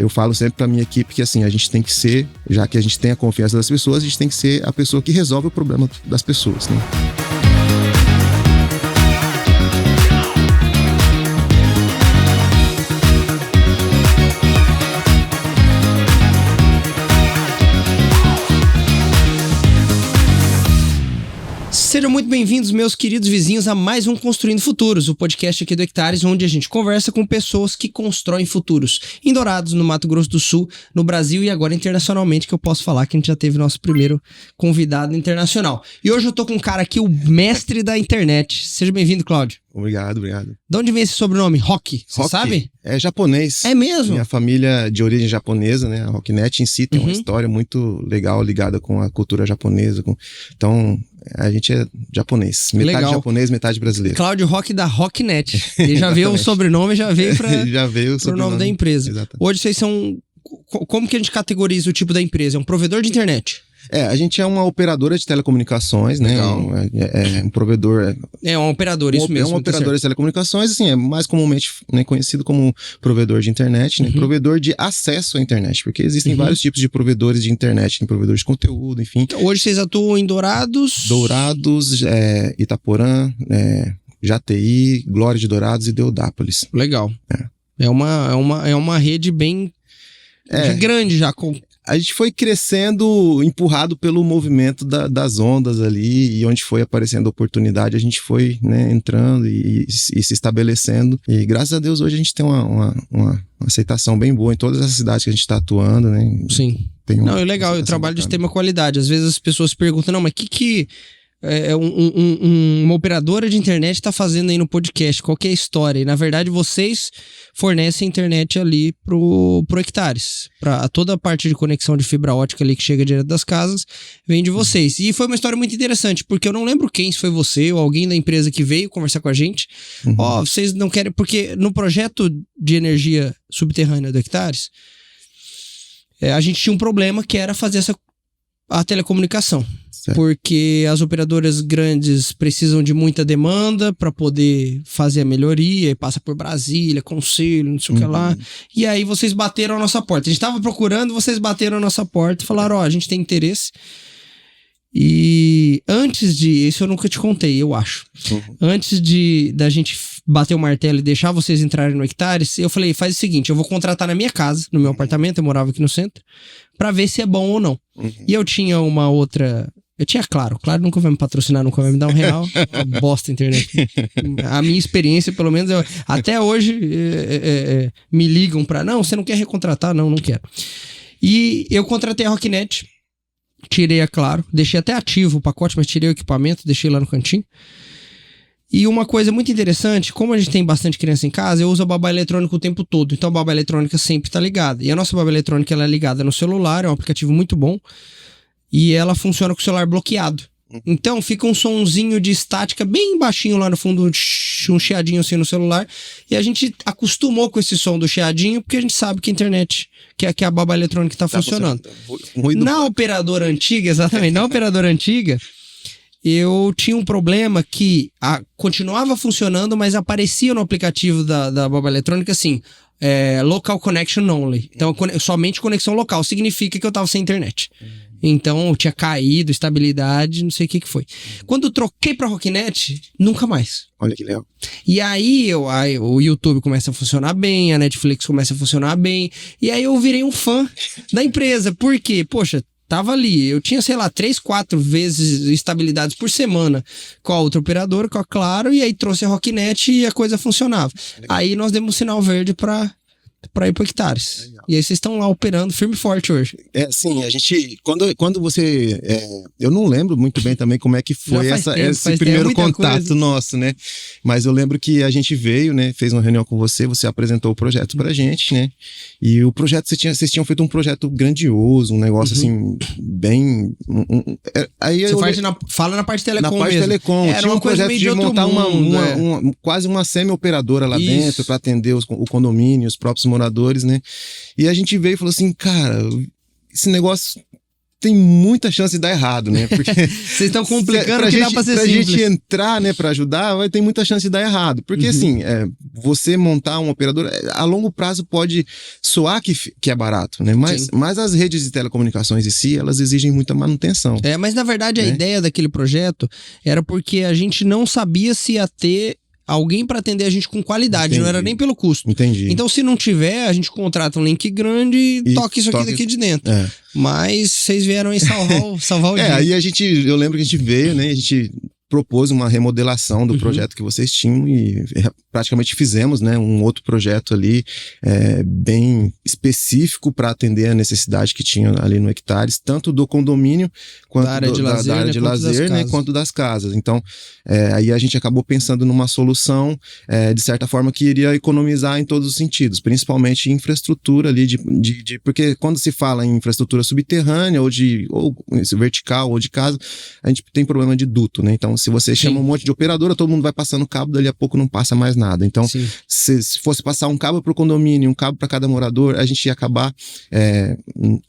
eu falo sempre pra minha equipe que assim, a gente tem que ser, já que a gente tem a confiança das pessoas, a gente tem que ser a pessoa que resolve o problema das pessoas, né? Sejam muito bem-vindos, meus queridos vizinhos, a mais um Construindo Futuros, o podcast aqui do Hectares, onde a gente conversa com pessoas que constroem futuros em Dourados, no Mato Grosso do Sul, no Brasil e agora internacionalmente, que eu posso falar que a gente já teve nosso primeiro convidado internacional. E hoje eu tô com um cara aqui, o mestre da internet. Seja bem-vindo, Cláudio. Obrigado. De onde vem esse sobrenome? Rock, você sabe? É japonês. É mesmo? Minha família de origem japonesa, né? A Rocknet em si tem uma história muito legal ligada com a cultura japonesa. Então, a gente é japonês. Metade legal. Japonês, metade brasileiro. Cláudio Rock da Rocknet. Ele já veio o sobrenome, já veio para o nome da empresa. Exatamente. Hoje vocês são... Como que a gente categoriza o tipo da empresa? É um provedor de internet? A gente é uma operadora de telecomunicações, né? Um provedor... É um operador, isso mesmo. É uma operadora de telecomunicações, assim, é mais comumente, né, conhecido como provedor de internet, né? Provedor de acesso à internet, porque existem vários tipos de provedores de internet, tem provedor de conteúdo, enfim. Então, hoje vocês atuam em Dourados? Dourados, Itaporã, Jati, Glória de Dourados e Deodápolis. Legal. É uma rede bem grande já, A gente foi crescendo, empurrado pelo movimento das ondas ali, e onde foi aparecendo oportunidade, a gente foi, né, entrando e se estabelecendo. E graças a Deus hoje a gente tem uma aceitação bem boa em todas as cidades que a gente está atuando, né? Sim. Não, é legal, eu trabalho de extrema qualidade. Às vezes as pessoas perguntam, não, mas que uma operadora de internet está fazendo aí no podcast? Qual que é a história? E na verdade vocês fornecem internet ali pro Hectares. Para toda a parte de conexão de fibra ótica ali que chega direto das casas, vem de vocês. E foi uma história muito interessante, porque eu não lembro quem, se foi você ou alguém da empresa que veio conversar com a gente. Vocês não querem... Porque no projeto de energia subterrânea do Hectares, a gente tinha um problema que era fazer a telecomunicação. Certo. Porque as operadoras grandes precisam de muita demanda para poder fazer a melhoria, e passa por Brasília, conselho, não sei o que lá. E aí vocês bateram a nossa porta. A gente estava procurando, vocês bateram a nossa porta e falaram, a gente tem interesse. E antes isso eu nunca te contei, eu acho. Antes da gente bater o martelo e deixar vocês entrarem no Hectares, eu falei, faz o seguinte, eu vou contratar na minha casa, no meu apartamento, eu morava aqui no centro, pra ver se é bom ou não. E eu tinha uma outra... Eu tinha Claro nunca vai me patrocinar, nunca vai me dar um real, uma bosta a internet. A minha experiência, pelo menos, até hoje me ligam pra, não, você não quer recontratar? Não quero. E eu contratei a Rocknet, tirei a Claro, deixei até ativo o pacote, mas tirei o equipamento, deixei lá no cantinho. E uma coisa muito interessante, como a gente tem bastante criança em casa, eu uso a babá eletrônica o tempo todo. Então a babá eletrônica sempre tá ligada. E a nossa babá eletrônica ela é ligada no celular, é um aplicativo muito bom. E ela funciona com o celular bloqueado. Então fica um sonzinho de estática bem baixinho lá no fundo, um chiadinho assim no celular. E a gente acostumou com esse som do chiadinho, porque a gente sabe que a internet, que a babá eletrônica tá funcionando. Na operadora antiga, exatamente, na operadora antiga, eu tinha um problema que continuava funcionando, mas aparecia no aplicativo da babá eletrônica assim, local connection only. Então somente conexão local, significa que eu tava sem internet. Então eu tinha caído, estabilidade, não sei o que foi. Quando eu troquei pra Rocknet, nunca mais. Olha que legal. E aí o YouTube começa a funcionar bem, a Netflix começa a funcionar bem, e aí eu virei um fã da empresa. Por quê? Poxa, tava ali, eu tinha, sei lá, 3, 4 vezes estabilidades por semana com a outra operadora, com a Claro, e aí trouxe a Rocknet e a coisa funcionava. Aí nós demos um sinal verde pra ir pro Hectares. Legal. E aí vocês estão lá operando firme e forte hoje. Sim, a gente, quando você, eu não lembro muito bem também como é que foi esse primeiro contato nosso, né? Mas eu lembro que a gente veio, né, fez uma reunião com você apresentou o projeto pra gente, né? E o projeto, vocês tinham feito um projeto grandioso, um negócio assim, bem... Aí fala na parte de telecom mesmo. Na parte de telecom. Era tinha um projeto de montar quase uma semi-operadora lá dentro pra atender o condomínio, os próprios moradores, né? E a gente veio e falou assim, cara, esse negócio tem muita chance de dar errado, né? Porque vocês estão complicando que dá pra ser simples. Pra gente entrar, né, pra ajudar, tem muita chance de dar errado. Porque, assim, você montar um operador, a longo prazo pode soar que é barato, né? Mas as redes de telecomunicações em si, elas exigem muita manutenção. Mas na verdade a ideia daquele projeto era porque a gente não sabia se ia ter alguém para atender a gente com qualidade, não era nem pelo custo. Entendi. Então, se não tiver, a gente contrata um link grande e toca isso aqui daqui de dentro. Mas vocês vieram aí salvar o dia. Aí eu lembro que a gente veio, né? A gente propôs uma remodelação do projeto que vocês tinham e praticamente fizemos, né, um outro projeto ali bem específico para atender a necessidade que tinha ali no Hectares, tanto do condomínio quanto da área de lazer, né, quanto das casas. Então, aí a gente acabou pensando numa solução, de certa forma, que iria economizar em todos os sentidos, principalmente infraestrutura ali, porque quando se fala em infraestrutura subterrânea ou vertical ou de casa, a gente tem problema de duto, né? Então, se você chama um monte de operadora, todo mundo vai passando cabo, dali a pouco não passa mais nada. Então, se fosse passar um cabo para o condomínio, um cabo para cada morador, a gente ia acabar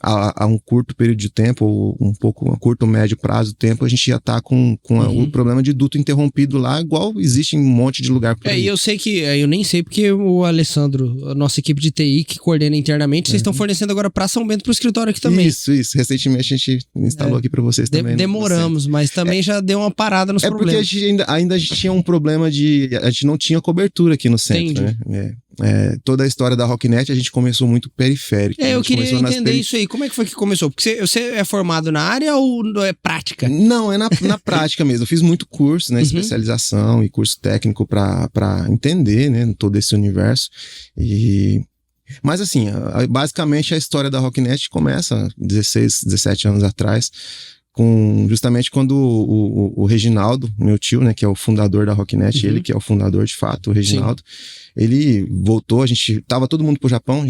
a um curto período de tempo, ou um curto, médio prazo de tempo, a gente ia estar com o problema de duto interrompido lá, igual existe em um monte de lugar por aí. E eu sei que, eu nem sei porque o Alessandro, a nossa equipe de TI que coordena internamente, vocês estão fornecendo agora para São Bento, para o escritório aqui também. Isso. Recentemente a gente instalou aqui para vocês também. Demoramos, mas também já deu uma parada nos problemas. Porque a gente tinha um problema a gente não tinha cobertura aqui no centro, né? Toda a história da Rocknet a gente começou muito periférico. Eu queria entender isso aí. Como é que foi que começou? Porque você é formado na área ou é prática? Não, é na prática mesmo. Eu fiz muito curso, né? Especialização e curso técnico para entender, né? Todo esse universo. Mas assim, basicamente a história da Rocknet começa 16, 17 anos atrás, justamente quando o Reginaldo, meu tio, né, que é o fundador da Rocknet, ele que é o fundador de fato, o Reginaldo, ele voltou, tava todo mundo pro Japão,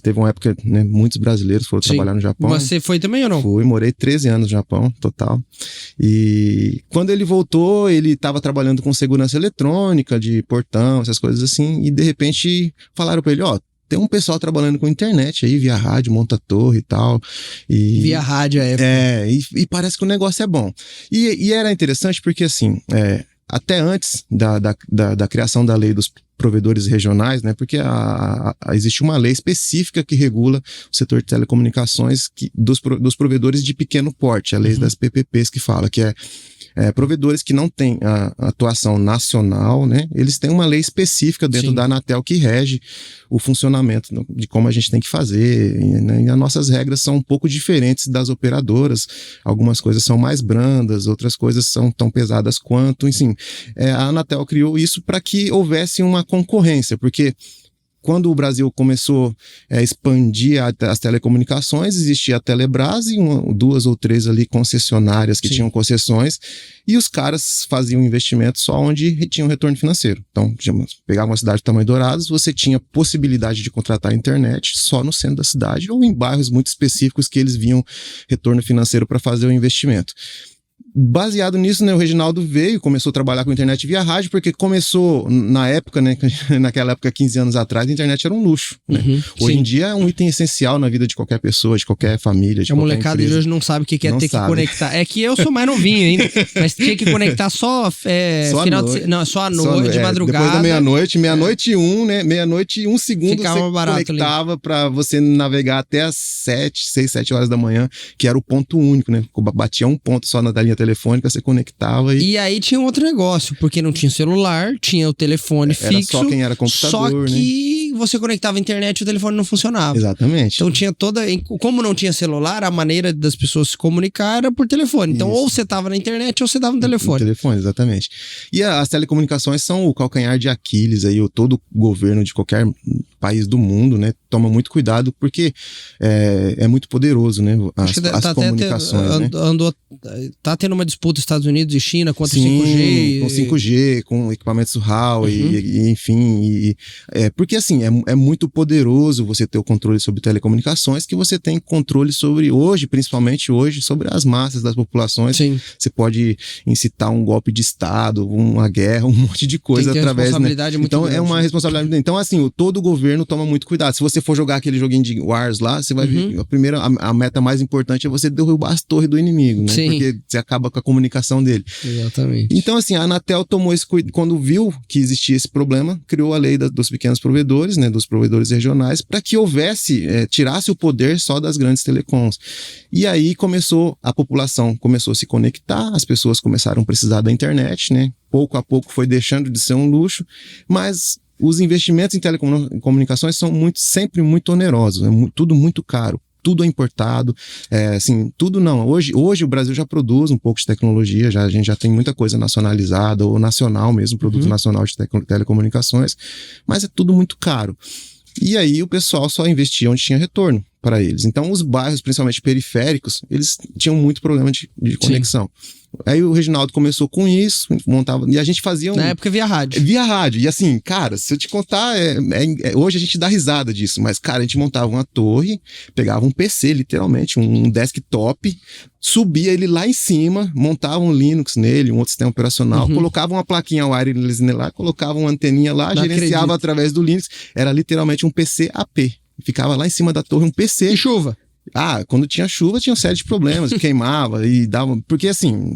teve uma época, né, muitos brasileiros foram trabalhar no Japão. Você foi também ou não? Fui, morei 13 anos no Japão, total. E quando ele voltou, ele tava trabalhando com segurança eletrônica, de portão, essas coisas assim, e de repente falaram pra ele, tem um pessoal trabalhando com internet aí, via rádio, monta torre e tal. Via rádio, e parece que o negócio é bom. E era interessante porque, assim, até antes da criação da lei dos provedores regionais, né? Porque existe uma lei específica que regula o setor de telecomunicações dos provedores de pequeno porte, a lei das PPPs que fala, que provedores que não têm a atuação nacional, né? Eles têm uma lei específica dentro da Anatel que rege o funcionamento de como a gente tem que fazer, né? E as nossas regras são um pouco diferentes das operadoras. Algumas coisas são mais brandas, outras coisas são tão pesadas quanto, enfim. A Anatel criou isso para que houvesse uma concorrência, porque quando o Brasil começou a expandir as telecomunicações, existia a Telebrás e 2 ou 3 ali concessionárias que tinham concessões, e os caras faziam investimento só onde tinham retorno financeiro. Então, pegava uma cidade do tamanho Dourados, você tinha possibilidade de contratar internet só no centro da cidade ou em bairros muito específicos que eles viam retorno financeiro para fazer o investimento. Baseado nisso, né, o Reginaldo começou a trabalhar com internet via rádio, porque começou na época, né, naquela época, 15 anos atrás, a internet era um luxo, né? Hoje em dia é um item essencial na vida de qualquer pessoa, de qualquer família, de qualquer molecada empresa. de hoje não sabe o que é ter que conectar. É que eu sou mais novinho ainda, mas tinha que conectar só final de... Não, só à noite, de madrugada. Depois da meia-noite e 1, né, meia-noite e 1 segundo ficava você conectava para você navegar até as 6, 7 horas da manhã, que era o ponto único, né? Batia um ponto só na linha telefônica, você conectava e aí tinha outro negócio, porque não tinha celular, tinha o telefone fixo. Era só quem era computador, só que você conectava a internet e o telefone não funcionava. Exatamente. Então tinha como não tinha celular, a maneira das pessoas se comunicar era por telefone. Então ou você tava na internet ou você tava no telefone. No telefone, exatamente. E as telecomunicações são o calcanhar de Aquiles aí, todo governo de qualquer país do mundo, né, toma muito cuidado porque é muito poderoso, né, as comunicações, né? Tá tendo tendo uma disputa Estados Unidos e China contra o 5G. Com 5G, com equipamentos Huawei, enfim. Porque assim, é muito poderoso você ter o controle sobre telecomunicações, que você tem controle sobre, principalmente hoje, sobre as massas das populações. Sim. Você pode incitar um golpe de Estado, uma guerra, um monte de coisa através, responsabilidade, né? Então grande. É uma responsabilidade. Então assim, todo o governo toma muito cuidado. Se você for jogar aquele joguinho de Wars lá, você vai ver, a meta mais importante é você derrubar as torres do inimigo, né? Sim. Porque você acaba com a comunicação dele. Exatamente. Então assim, a Anatel tomou esse cuidado, quando viu que existia esse problema, criou a lei dos pequenos provedores, né, dos provedores regionais, para que houvesse, tirasse o poder só das grandes telecoms. E aí a população começou a se conectar, as pessoas começaram a precisar da internet, né? Pouco a pouco foi deixando de ser um luxo, mas os investimentos em telecomunicações são sempre muito onerosos, tudo muito caro. Tudo é importado, assim, tudo não. Hoje o Brasil já produz um pouco de tecnologia, a gente já tem muita coisa nacionalizada, ou nacional mesmo, produto nacional de telecomunicações, mas é tudo muito caro. E aí o pessoal só investia onde tinha retorno para eles. Então os bairros, principalmente periféricos, eles tinham muito problema de conexão. Aí o Reginaldo começou com isso, montava, e a gente fazia na época via rádio. Via rádio, e assim, cara, se eu te contar, hoje a gente dá risada disso, mas cara, a gente montava uma torre, pegava um PC, literalmente, um desktop, subia ele lá em cima, montava um Linux nele, um outro sistema operacional, colocava uma plaquinha wireless lá, colocava uma anteninha lá, gerenciava através do Linux, era literalmente um PC AP. Ficava lá em cima da torre um PC. E chuva? Quando tinha chuva tinha uma série de problemas, queimava e dava... Porque assim,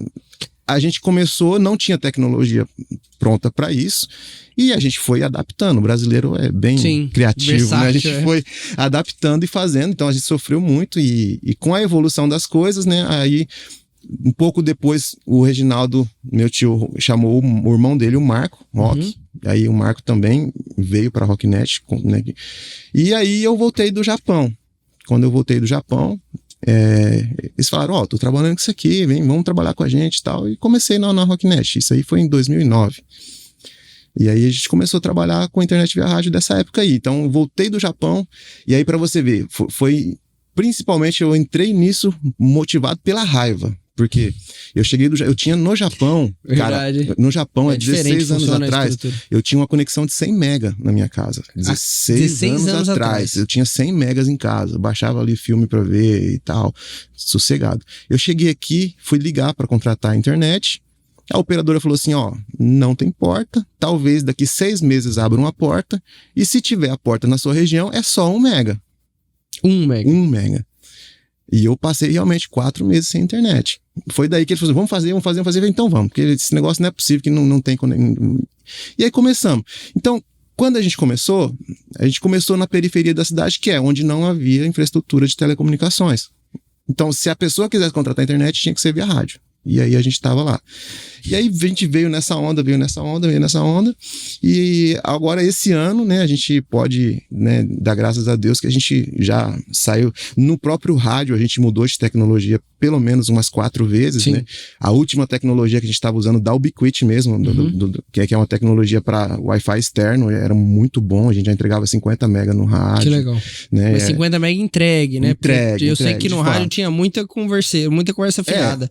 a gente começou, não tinha tecnologia pronta para isso, e a gente foi adaptando. O brasileiro é bem criativo, versátil, né? A gente foi adaptando e fazendo, então a gente sofreu muito, e com a evolução das coisas, né, aí... Um pouco depois, o Reginaldo, meu tio, chamou o irmão dele, o Marco, Rock. Aí o Marco também veio para a Rocknet, né? E aí eu voltei do Japão. Quando eu voltei do Japão, eles falaram, tô trabalhando com isso aqui, vamos trabalhar com a gente e tal. E comecei na Rocknet. Isso aí foi em 2009. E aí a gente começou a trabalhar com a internet via rádio dessa época aí. Então eu voltei do Japão, e aí para você ver, foi principalmente eu entrei nisso motivado pela raiva. Porque eu tinha no Japão, verdade. Cara, no Japão, há 16 anos atrás, eu tinha uma conexão de 100 mega na minha casa. 16 anos atrás. Eu tinha 100 megas em casa, baixava ali filme pra ver e tal, sossegado. Eu cheguei aqui, fui ligar para contratar a internet, a operadora falou assim, não tem porta, talvez daqui 6 meses abra uma porta, e se tiver a porta na sua região, é só 1 mega. 1 mega. 1 mega. E eu passei realmente 4 meses sem internet. Foi daí que ele falou, vamos fazer. Então vamos, porque esse negócio não é possível, que não tem... E aí começamos. Então, quando a gente começou na periferia da cidade, que é onde não havia infraestrutura de telecomunicações. Então, se a pessoa quisesse contratar a internet, tinha que ser via rádio. E aí a gente estava lá. E aí a gente veio nessa onda. E agora esse ano, né, a gente pode, né, dar graças a Deus que a gente já saiu. No próprio rádio a gente mudou de tecnologia pelo menos umas 4 vezes, né? A última tecnologia que a gente estava usando da Ubiquiti mesmo, que é uma tecnologia para Wi-Fi externo, era muito bom. A gente já entregava 50 mega no rádio. Que legal. Né? Mas 50 mega entregue, né? Eu sei que no rádio tinha muita conversa fiada.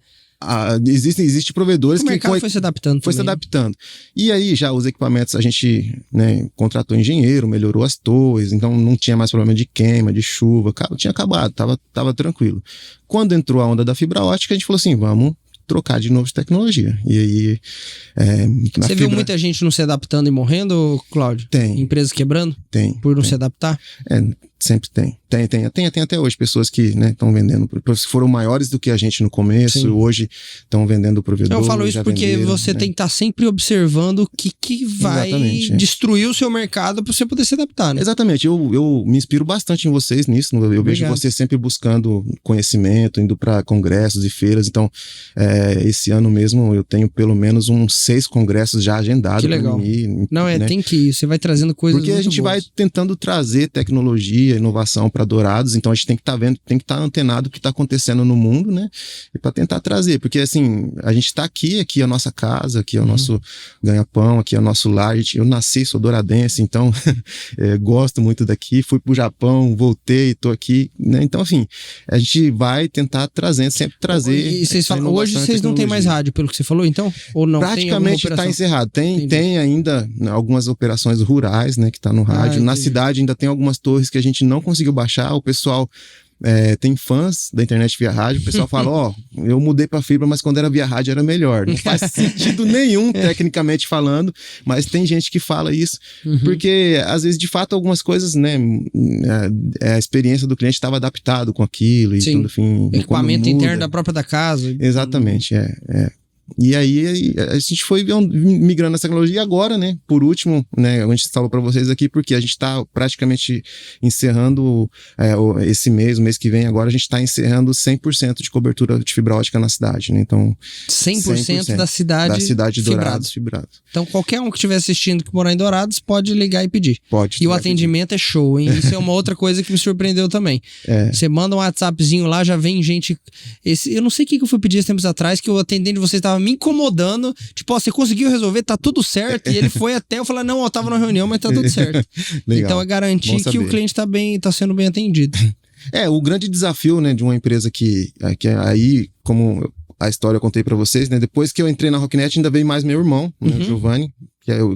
Existe provedores que... O mercado foi se adaptando. Se adaptando. E aí já os equipamentos, a gente, né, contratou engenheiro, melhorou as torres, então não tinha mais problema de queima, de chuva, tinha acabado, tava tranquilo. Quando entrou a onda da fibra ótica, a gente falou assim, vamos trocar de novo de tecnologia. E aí... Você viu muita gente não se adaptando e morrendo, Cláudio? Tem. Empresas quebrando? Tem. Por não se adaptar? Sempre tem. Tem até hoje pessoas que, né, estão vendendo, foram maiores do que a gente no começo, hoje estão vendendo o provedor. Eu falo isso porque você tem que estar sempre observando o que vai destruir o seu mercado para você poder se adaptar, né? Exatamente. Eu me inspiro bastante em vocês nisso. Eu vejo você sempre buscando conhecimento, indo para congressos e feiras. Então, esse ano mesmo eu tenho pelo menos uns 6 congressos já agendados. Que legal. Mim, não, né? Tem que ir. Você vai trazendo coisas porque a gente vai tentando trazer tecnologia tecnologia, inovação para Dourados, então a gente tem que estar vendo, tem que estar antenado o que está acontecendo no mundo, né? E para tentar trazer, porque assim, a gente está aqui é a nossa casa, aqui é o nosso ganha-pão, aqui é o nosso lar. Eu nasci, sou douradense, então gosto muito daqui, fui pro Japão, voltei, tô aqui, né? Então, assim, a gente vai tentar sempre trazer. E vocês falam, hoje vocês não têm mais rádio, pelo que você falou, então? Ou não? Praticamente está encerrado. Tem ainda algumas operações rurais, né, que tá no rádio. Na cidade ainda tem algumas torres que a gente não conseguiu baixar. O pessoal tem fãs da internet via rádio. O pessoal fala, eu mudei para fibra, mas quando era via rádio era melhor. Não faz sentido nenhum, tecnicamente falando, mas tem gente que fala isso, porque às vezes, de fato, algumas coisas, né, a experiência do cliente estava adaptado com aquilo e sim. tudo, enfim. Equipamento interno da própria da casa. Exatamente, E aí a gente foi migrando nessa tecnologia e agora, né, por último, né, a gente falou para vocês aqui, porque a gente está praticamente encerrando esse mês, o mês que vem agora, a gente está encerrando 100% de cobertura de fibra ótica na cidade, né, então... 100% da cidade de Dourados fibrado. Então qualquer um que estiver assistindo que morar em Dourados pode ligar e pedir. Pode. E o atendimento é show, hein? Isso é uma outra coisa que me surpreendeu também. Você manda um WhatsAppzinho lá, já vem gente... Eu não sei o que eu fui pedir esses tempos atrás, que o atendente de vocês estava me incomodando, tipo, você conseguiu resolver, tá tudo certo, e ele foi até, eu falei, não, eu tava na reunião, mas tá tudo certo. Então é garantir que o cliente tá sendo bem atendido. O grande desafio, né, de uma empresa que aí, como a história eu contei pra vocês, né, depois que eu entrei na Rocknet, ainda veio mais meu irmão, né, Giovanni,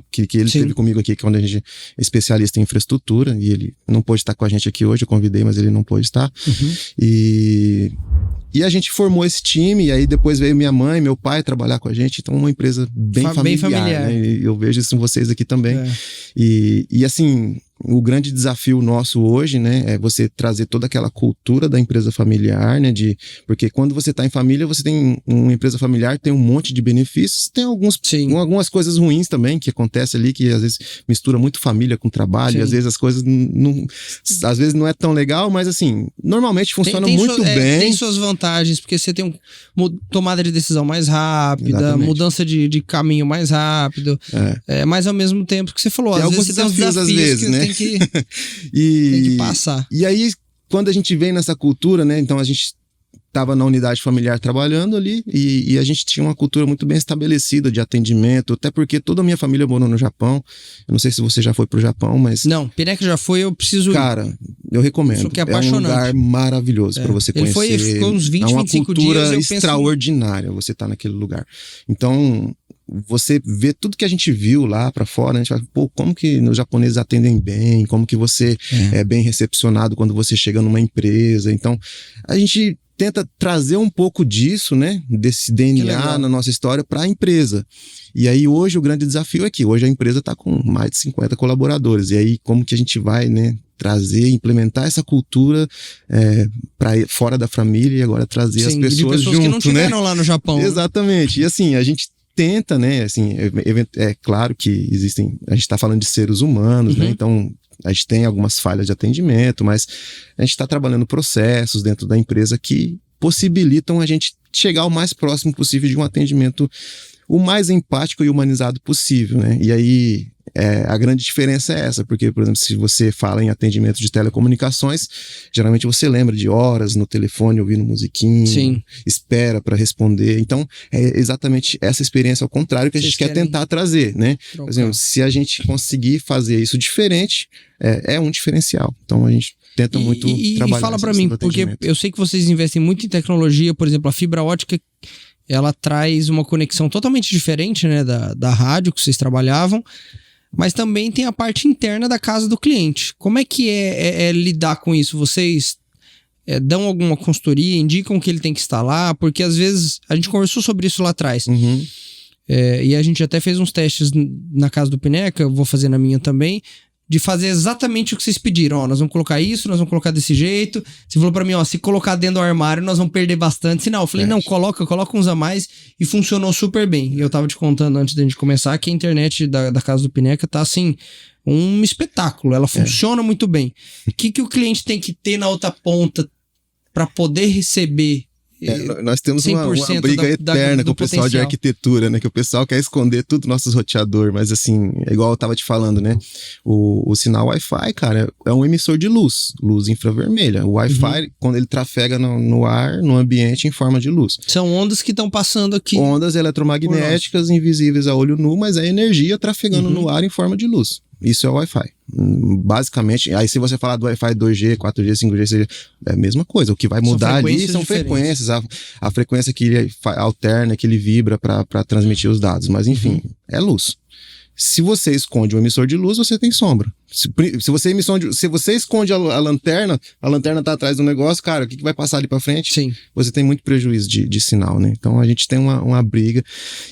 que ele esteve comigo aqui, que é onde a gente é especialista em infraestrutura, e ele não pôde estar com a gente aqui hoje, eu convidei, mas ele não pôde estar. E a gente formou esse time, e aí depois veio minha mãe, meu pai trabalhar com a gente, então uma empresa bem familiar. Né? E eu vejo isso em vocês aqui também. E assim, o grande desafio nosso hoje, né, é você trazer toda aquela cultura da empresa familiar, né, porque quando você está em família, você tem uma empresa familiar, tem um monte de benefícios, tem algumas coisas ruins também que acontecem ali, que às vezes mistura muito família com trabalho, e às vezes as coisas às vezes não é tão legal, mas assim, normalmente funciona muito bem. Tem suas vantagens, porque você tem tomada de decisão mais rápida, exatamente. Mudança de caminho mais rápido, mas ao mesmo tempo que você falou, às vezes você tem uns desafios às vezes, né? Tem que passar. E aí, quando a gente vem nessa cultura, né? Então a gente estava na unidade familiar trabalhando ali e a gente tinha uma cultura muito bem estabelecida de atendimento, até porque toda a minha família morou no Japão. Eu não sei se você já foi pro Japão, mas... Não, Pineca já foi, eu preciso ir. Cara, eu recomendo. Isso que é apaixonante. É um lugar maravilhoso para você conhecer. Ele ficou uns 20, 25 dias. É uma cultura extraordinária você tá naquele lugar. Então... você vê tudo que a gente viu lá pra fora, a gente fala, como que os japoneses atendem bem, como que você é bem recepcionado quando você chega numa empresa. Então, a gente tenta trazer um pouco disso, né, desse DNA na nossa história para a empresa. E aí hoje o grande desafio é que hoje a empresa está com mais de 50 colaboradores. E aí como que a gente vai, né, trazer, implementar essa cultura para fora da família e agora trazer as pessoas junto, que não tiveram lá no Japão. Exatamente. E assim, a gente tenta, né, assim, é claro que a gente está falando de seres humanos, né, então a gente tem algumas falhas de atendimento, mas a gente está trabalhando processos dentro da empresa que possibilitam a gente chegar o mais próximo possível de um atendimento o mais empático e humanizado possível, né, e aí a grande diferença é essa, porque, por exemplo, se você fala em atendimento de telecomunicações, geralmente você lembra de horas no telefone ouvindo musiquinha, espera para responder. Então, é exatamente essa experiência ao contrário que a gente quer tentar trazer, né? Por exemplo, se a gente conseguir fazer isso diferente, é um diferencial. Então, a gente tenta muito trabalhar. E fala para mim, porque eu sei que vocês investem muito em tecnologia, por exemplo, a fibra ótica, ela traz uma conexão totalmente diferente, né, da rádio que vocês trabalhavam, mas também tem a parte interna da casa do cliente. Como é que é lidar com isso? Vocês dão alguma consultoria, indicam o que ele tem que instalar? Porque às vezes, a gente conversou sobre isso lá atrás. E a gente até fez uns testes na casa do Pineca, eu vou fazer na minha também, de fazer exatamente o que vocês pediram. Nós vamos colocar isso, nós vamos colocar desse jeito. Você falou pra mim, se colocar dentro do armário, nós vamos perder bastante. Se não, eu falei, não, coloca uns a mais. E funcionou super bem. E eu tava te contando antes da gente começar que a internet da casa do Pineca tá assim, um espetáculo. Ela funciona muito bem. O que o cliente tem que ter na outra ponta pra poder receber Nós temos uma briga eterna com o pessoal de arquitetura, né? Que o pessoal quer esconder tudo nossos roteadores, mas assim, é igual eu tava te falando, né? O sinal Wi-Fi, cara, é um emissor de luz infravermelha. O Wi-Fi, quando ele trafega no ar, no ambiente, em forma de luz. São ondas que estão passando aqui. Ondas eletromagnéticas invisíveis a olho nu, mas é energia trafegando no ar em forma de luz. Isso é o Wi-Fi. Basicamente, aí se você falar do Wi-Fi 2G, 4G, 5G, é a mesma coisa. O que vai mudar ali são frequências. A frequência que ele alterna, que ele vibra para transmitir os dados. Mas enfim, é luz. Se você esconde um emissor de luz, você tem sombra. Se você esconde a lanterna tá atrás do negócio, cara, o que vai passar ali pra frente? Sim. Você tem muito prejuízo de sinal, né? Então a gente tem uma briga.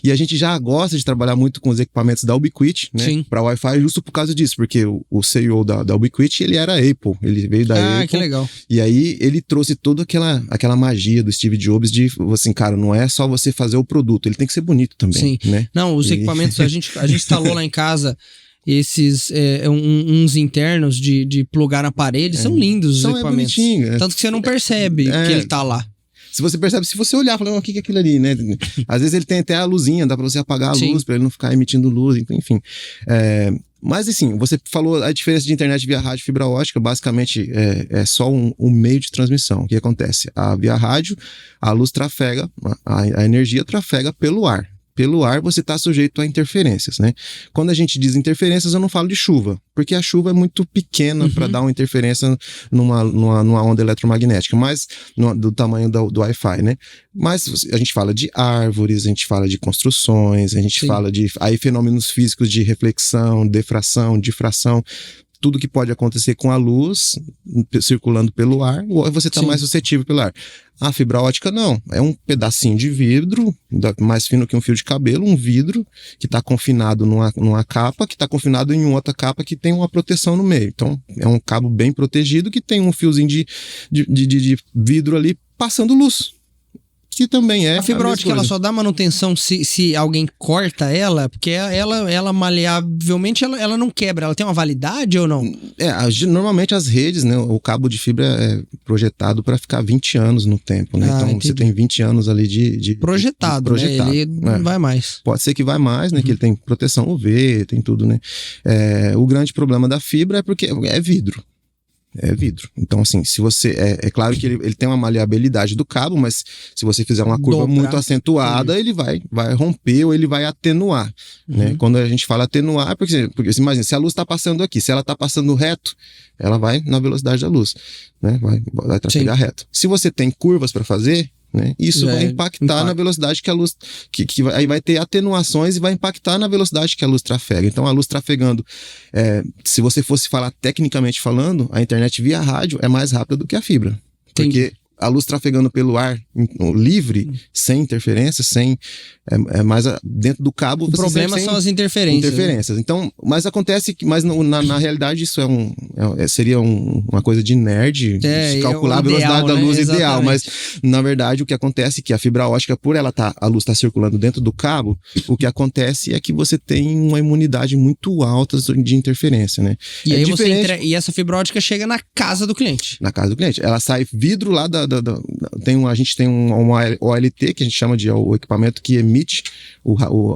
E a gente já gosta de trabalhar muito com os equipamentos da Ubiquiti, né? Sim. Pra Wi-Fi, justo por causa disso, porque o CEO da Ubiquiti, ele era Apple. Ele veio da Apple. Ah, que legal. E aí ele trouxe toda aquela magia do Steve Jobs de, assim, cara, não é só você fazer o produto, ele tem que ser bonito também. Sim. Né? Não, os equipamentos, a gente instalou lá em casa esses uns internos de plugar na parede, são lindos os equipamentos. Tanto que você não percebe que ele tá lá. Se você percebe, se você olhar, falando, o que é aquilo ali, né? Às vezes ele tem até a luzinha, dá pra você apagar a luz, pra ele não ficar emitindo luz, enfim. Mas assim, você falou a diferença de internet via rádio e fibra ótica, basicamente é só um meio de transmissão. O que acontece? Via rádio, a luz trafega, a energia trafega pelo ar. Pelo ar você está sujeito a interferências, né? Quando a gente diz interferências, eu não falo de chuva, porque a chuva é muito pequena para dar uma interferência numa onda eletromagnética, mas do tamanho do Wi-Fi, né? Mas a gente fala de árvores, a gente fala de construções, a gente fala de fenômenos físicos de reflexão, defração, difração. Tudo que pode acontecer com a luz circulando pelo ar, ou você está mais suscetível pelo ar. A fibra ótica não, é um pedacinho de vidro, mais fino que um fio de cabelo, um vidro que está confinado numa capa, que está confinado em outra capa que tem uma proteção no meio. Então, é um cabo bem protegido que tem um fiozinho de vidro ali passando luz. Que também é a fibra ótica, ela só dá manutenção se alguém corta ela, porque ela maleavelmente ela não quebra, ela tem uma validade ou não? Normalmente as redes, né, o cabo de fibra é projetado para ficar 20 anos no tempo, né? Então entendi. Você tem 20 anos ali de projetado, né? Ele não vai mais. Pode ser que vai mais, né? Que ele tem proteção UV, tem tudo, né? O grande problema da fibra é porque é vidro. É vidro. Então, assim, se você... É claro que ele tem uma maleabilidade do cabo, mas se você fizer uma curva muito acentuada, ele vai romper ou ele vai atenuar, né? Quando a gente fala atenuar, porque você imagina, se a luz está passando aqui, se ela está passando reto, ela vai na velocidade da luz, né? Vai trafegar reto. Se você tem curvas para fazer, né? Isso vai impactar na velocidade que a luz... aí vai ter atenuações e vai impactar na velocidade que a luz trafega. Então, a luz trafegando... se você fosse falar tecnicamente falando, a internet via rádio é mais rápida do que a fibra. Entendi. Porque a luz trafegando pelo ar livre, sem interferência, mais dentro do cabo... O problema são as interferências. Né? Então, mas acontece que na realidade isso seria uma coisa de nerd, de calcular a velocidade da luz ideal, mas na verdade o que acontece é que a fibra ótica, por a luz estar circulando dentro do cabo, o que acontece é que você tem uma imunidade muito alta de interferência, né? E aí e essa fibra ótica chega na casa do cliente. Na casa do cliente. Ela sai vidro lá a gente tem um OLT, que a gente chama de o equipamento que emite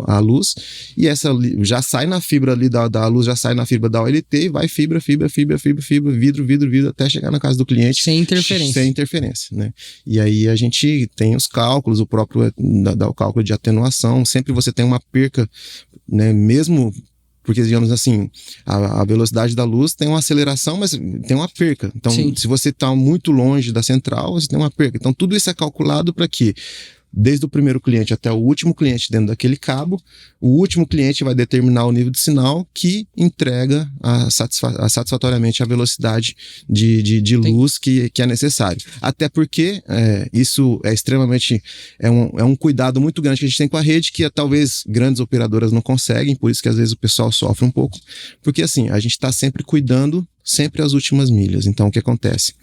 a luz, e essa já sai na fibra ali da luz, já sai na fibra da OLT e vai fibra, vidro, até chegar na casa do cliente. Sem interferência, né? E aí a gente tem os cálculos, o próprio o cálculo de atenuação, sempre você tem uma perca, né? Mesmo... Porque, digamos assim, a velocidade da luz tem uma aceleração, mas tem uma perca. Então, se você está muito longe da central, você tem uma perca. Então, tudo isso é calculado para que, desde o primeiro cliente até o último cliente dentro daquele cabo, o último cliente vai determinar o nível de sinal que entrega satisfatoriamente a velocidade de luz que é necessário. Até porque isso é extremamente... É um cuidado muito grande que a gente tem com a rede, que talvez grandes operadoras não conseguem, por isso que às vezes o pessoal sofre um pouco. Porque assim, a gente está sempre cuidando, sempre as últimas milhas. Então, o que acontece?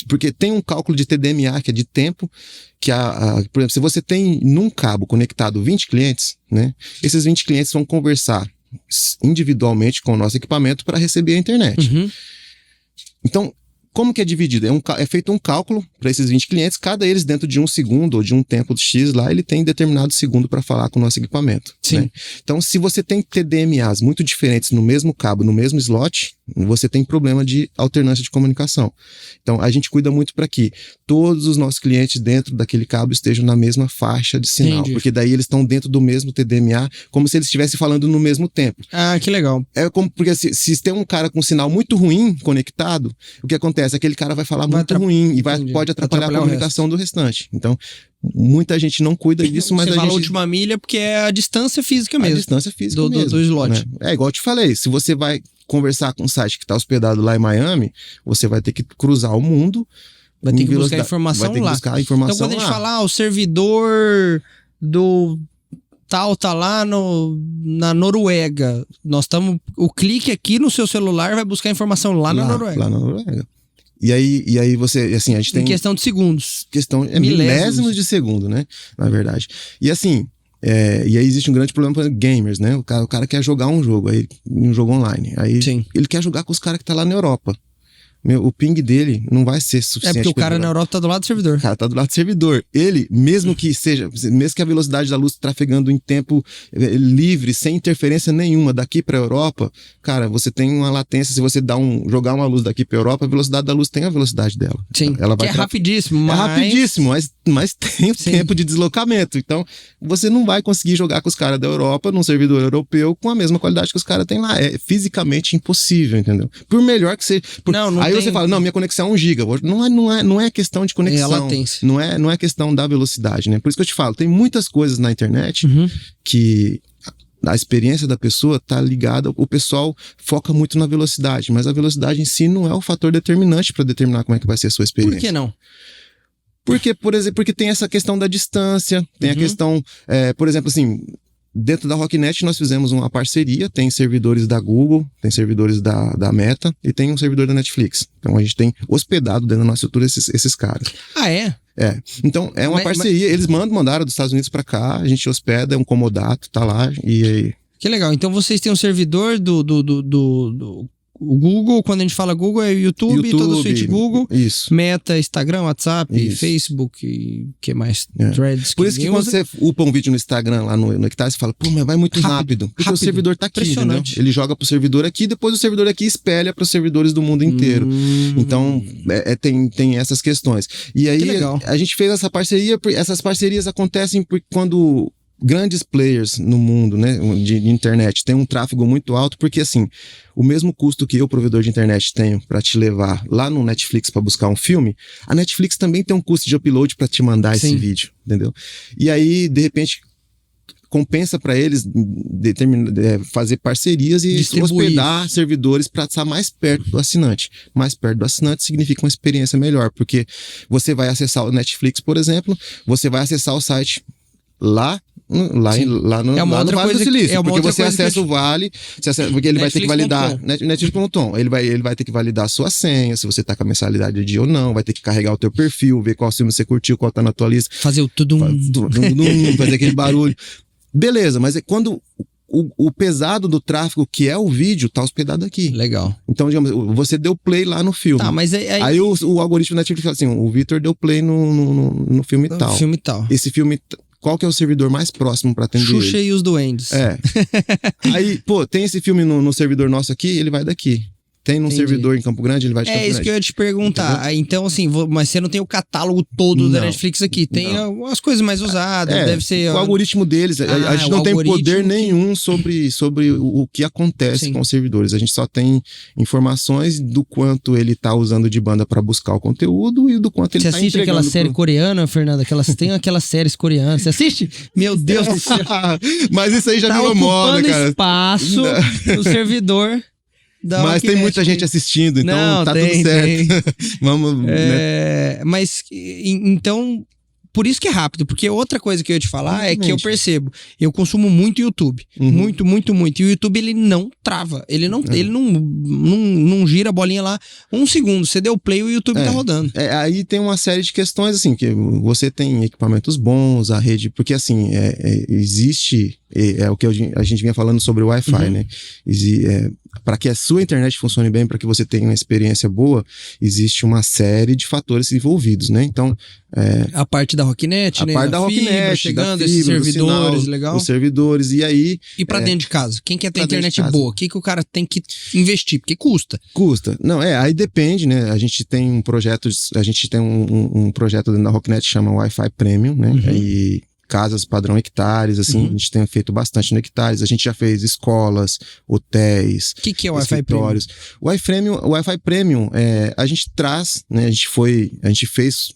Porque tem um cálculo de TDMA, que é de tempo, que por exemplo, se você tem num cabo conectado 20 clientes, né? Esses 20 clientes vão conversar individualmente com o nosso equipamento para receber a internet. Então, Como que é dividido? É feito um cálculo para esses 20 clientes, cada eles dentro de um segundo ou de um tempo X lá, ele tem determinado segundo para falar com o nosso equipamento. Sim. Né? Então, se você tem TDMAs muito diferentes no mesmo cabo, no mesmo slot, você tem problema de alternância de comunicação. Então, a gente cuida muito para que todos os nossos clientes dentro daquele cabo estejam na mesma faixa de sinal. Entendi. Porque daí eles estão dentro do mesmo TDMA, como se eles estivessem falando no mesmo tempo. Ah, que legal. Porque se tem um cara com sinal muito ruim conectado, o que acontece? Aquele cara vai falar muito ruim e pode atrapalhar a comunicação do restante. Então, muita gente não cuida disso, mas Você fala última milha porque é a distância física mesmo. A distância física mesmo. Do slot. Né? É igual eu te falei, se você vai conversar com um site que está hospedado lá em Miami, você vai ter que cruzar o mundo. Vai ter que buscar informação lá. Vai ter que buscar informação então, quando a gente fala, o servidor do tal tá lá na Noruega, o clique aqui no seu celular vai buscar informação lá na Noruega. Lá na Noruega. E aí você, assim, a gente tem... Em questão de segundos. Milésimos de segundo, né? Na verdade. E assim, e aí existe um grande problema para gamers, né? O cara quer jogar um jogo online. Aí Sim. Ele quer jogar com os caras que tá lá na Europa. O ping dele não vai ser suficiente. Porque o cara na Europa tá do lado do servidor. O cara tá do lado do servidor. Ele, mesmo que a velocidade da luz trafegando em tempo livre, sem interferência nenhuma daqui pra Europa, cara, você tem uma latência. Se você jogar uma luz daqui pra Europa, a velocidade da luz tem a velocidade dela. Sim, ela vai rapidíssimo. É rapidíssimo, mas tem o tempo de deslocamento. Então, você não vai conseguir jogar com os caras da Europa num servidor europeu com a mesma qualidade que os caras têm lá. É fisicamente impossível, entendeu? Por melhor que seja... Aí você fala, não, minha conexão é 1 giga. Não é questão de conexão. É a latência. Não é questão da velocidade, né? Por isso que eu te falo, tem muitas coisas na internet que a experiência da pessoa tá ligada, o pessoal foca muito na velocidade, mas a velocidade em si não é o fator determinante para determinar como é que vai ser a sua experiência. Por que não? Porque, por exemplo, porque tem essa questão da distância, tem a questão, por exemplo, assim... Dentro da Rocknet nós fizemos uma parceria, tem servidores da Google, tem servidores da Meta e tem um servidor da Netflix. Então a gente tem hospedado dentro da nossa estrutura esses caras. Ah, é? É. Então é uma parceria, eles mandaram dos Estados Unidos pra cá, a gente hospeda, é um comodato, tá lá e aí... Que legal, então vocês têm um servidor do o Google, quando a gente fala Google, é YouTube toda a suíte Google. Isso. Meta, Instagram, WhatsApp, Facebook, e que mais? Threads. Por isso que quando você upa um vídeo no Instagram, lá no Hectare, você fala, pô, mas vai muito rápido. Porque o servidor tá aqui, entendeu? Ele joga pro servidor aqui, depois o servidor aqui espelha pros servidores do mundo inteiro. Então, tem essas questões. E aí, a gente fez essa parceria, essas parcerias acontecem quando... grandes players no mundo, né, de internet, tem um tráfego muito alto, porque assim, o mesmo custo que eu, provedor de internet, tenho para te levar lá no Netflix para buscar um filme, a Netflix também tem um custo de upload para te mandar esse vídeo, entendeu? E aí, de repente, compensa para eles fazer parcerias e hospedar servidores para estar mais perto do assinante. Mais perto do assinante significa uma experiência melhor, porque você vai acessar o Netflix, por exemplo, você vai acessar o site lá no Vale do Silício, porque você acessa o Vale, porque ele vai ter que validar Netflix.com, ele vai ter que validar a sua senha, se você tá com a mensalidade de dia ou não, vai ter que carregar o teu perfil, ver qual filme você curtiu, qual tá na tua lista, fazer o tudo fazer aquele barulho, beleza, mas é quando o pesado do tráfego, que é o vídeo, tá hospedado aqui. Legal. Então, digamos, você deu play lá no filme. Tá, mas aí o algoritmo da Netflix fala assim, o Vitor deu play no filme tal. Filme tal. Esse filme... Qual que é o servidor mais próximo pra atender Xuxa ele? e os Duendes. Aí, pô, tem esse filme no servidor nosso aqui, ele vai daqui. Tem num servidor em Campo Grande, ele vai de Campo Grande. É isso que eu ia te perguntar. Entendeu? Então, assim, mas você não tem o catálogo todo da Netflix aqui. Tem as coisas mais usadas, deve ser... O algoritmo deles, a gente não tem poder nenhum sobre o que acontece com os servidores. A gente só tem informações do quanto ele tá usando de banda para buscar o conteúdo e do quanto ele tá entregando. Você assiste aquela série coreana, Fernanda? Tem aquelas séries coreanas. Você assiste? Meu Deus do céu. Mas isso aí já virou moda, cara. Espaço no servidor... Mas tem muita gente assistindo, então não, tá tudo certo. Vamos, mas, então, por isso que é rápido, porque outra coisa que eu ia te falar é que eu percebo, eu consumo muito YouTube, muito, e o YouTube ele não trava, ele não gira a bolinha lá 1 segundo, você deu play e o YouTube tá rodando. Aí tem uma série de questões, assim, que você tem equipamentos bons, a rede, porque assim, existe é o que a gente vinha falando sobre o Wi-Fi, né? Para que a sua internet funcione bem, para que você tenha uma experiência boa, existe uma série de fatores envolvidos, né? Então, a parte da Rocknet, né? A parte da Rocknet, chegando, da fibra, esses servidores, sinal, legal. Os servidores, e aí... E para dentro de casa? Quem quer ter internet boa? O que o cara tem que investir? Porque custa. Custa. Não, aí depende, né? A gente tem um projeto, um projeto dentro da Rocknet que chama Wi-Fi Premium, né? E casas padrão hectares, assim, a gente tem feito bastante no hectares. A gente já fez escolas, hotéis. O que é o Wi-Fi Premium? O Wi-Fi Premium, a gente traz, né? A gente fez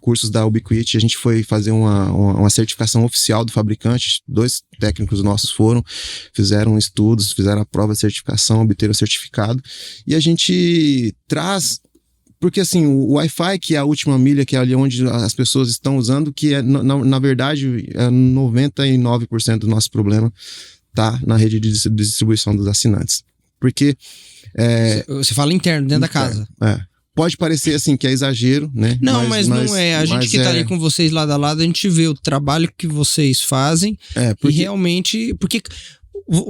cursos da Ubiquiti, a gente foi fazer uma certificação oficial do fabricante, 2 técnicos nossos fizeram estudos, fizeram a prova de certificação, obteram o certificado, e a gente traz, porque assim, o Wi-Fi, que é a última milha, que é ali onde as pessoas estão usando, que na verdade, 99% do nosso problema tá na rede de distribuição dos assinantes. Porque... Você fala interno, dentro da casa. Pode parecer assim que é exagero, né? Não, mas não é. A gente que tá ali com vocês lado a lado, a gente vê o trabalho que vocês fazem e realmente... Porque,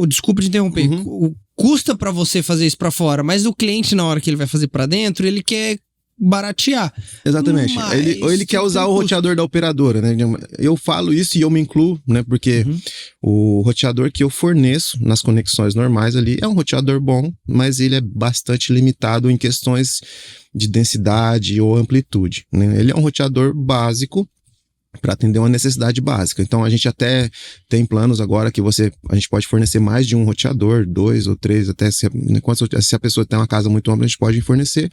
desculpa te interromper, custa pra você fazer isso pra fora, mas o cliente, na hora que ele vai fazer pra dentro, ele quer baratear. Exatamente. Ele quer usar o roteador da operadora, né? Eu falo isso e eu me incluo, né? Porque o roteador que eu forneço nas conexões normais ali é um roteador bom, mas ele é bastante limitado em questões de densidade ou amplitude, né? Ele é um roteador básico para atender uma necessidade básica. Então a gente até tem planos agora que a gente pode fornecer mais de um roteador, 2 ou 3, até se a pessoa tem uma casa muito ampla, a gente pode fornecer,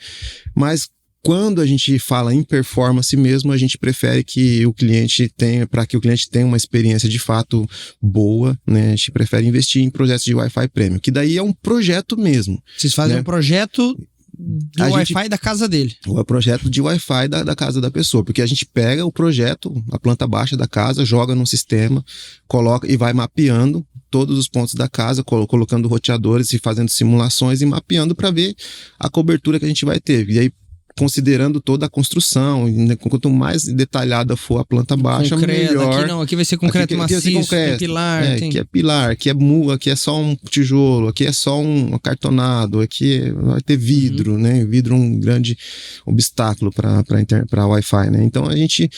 mas quando a gente fala em performance mesmo, a gente prefere que o cliente tenha, para que o cliente tenha uma experiência de fato boa, né? A gente prefere investir em projetos de Wi-Fi Premium, que daí é um projeto mesmo. Vocês fazem um projeto do Wi-Fi da casa dele. O projeto de Wi-Fi da casa da pessoa, porque a gente pega o projeto, a planta baixa da casa, joga num sistema, coloca e vai mapeando todos os pontos da casa, colocando roteadores e fazendo simulações e mapeando para ver a cobertura que a gente vai ter. E aí, considerando toda a construção, né? Quanto mais detalhada for a planta baixa, melhor. Aqui vai ser concreto maciço, tem pilar. Aqui é pilar, aqui é só um tijolo, aqui é só um acartonado, aqui vai ter vidro, né? Vidro é um grande obstáculo para Wi-Fi, né? Então a gente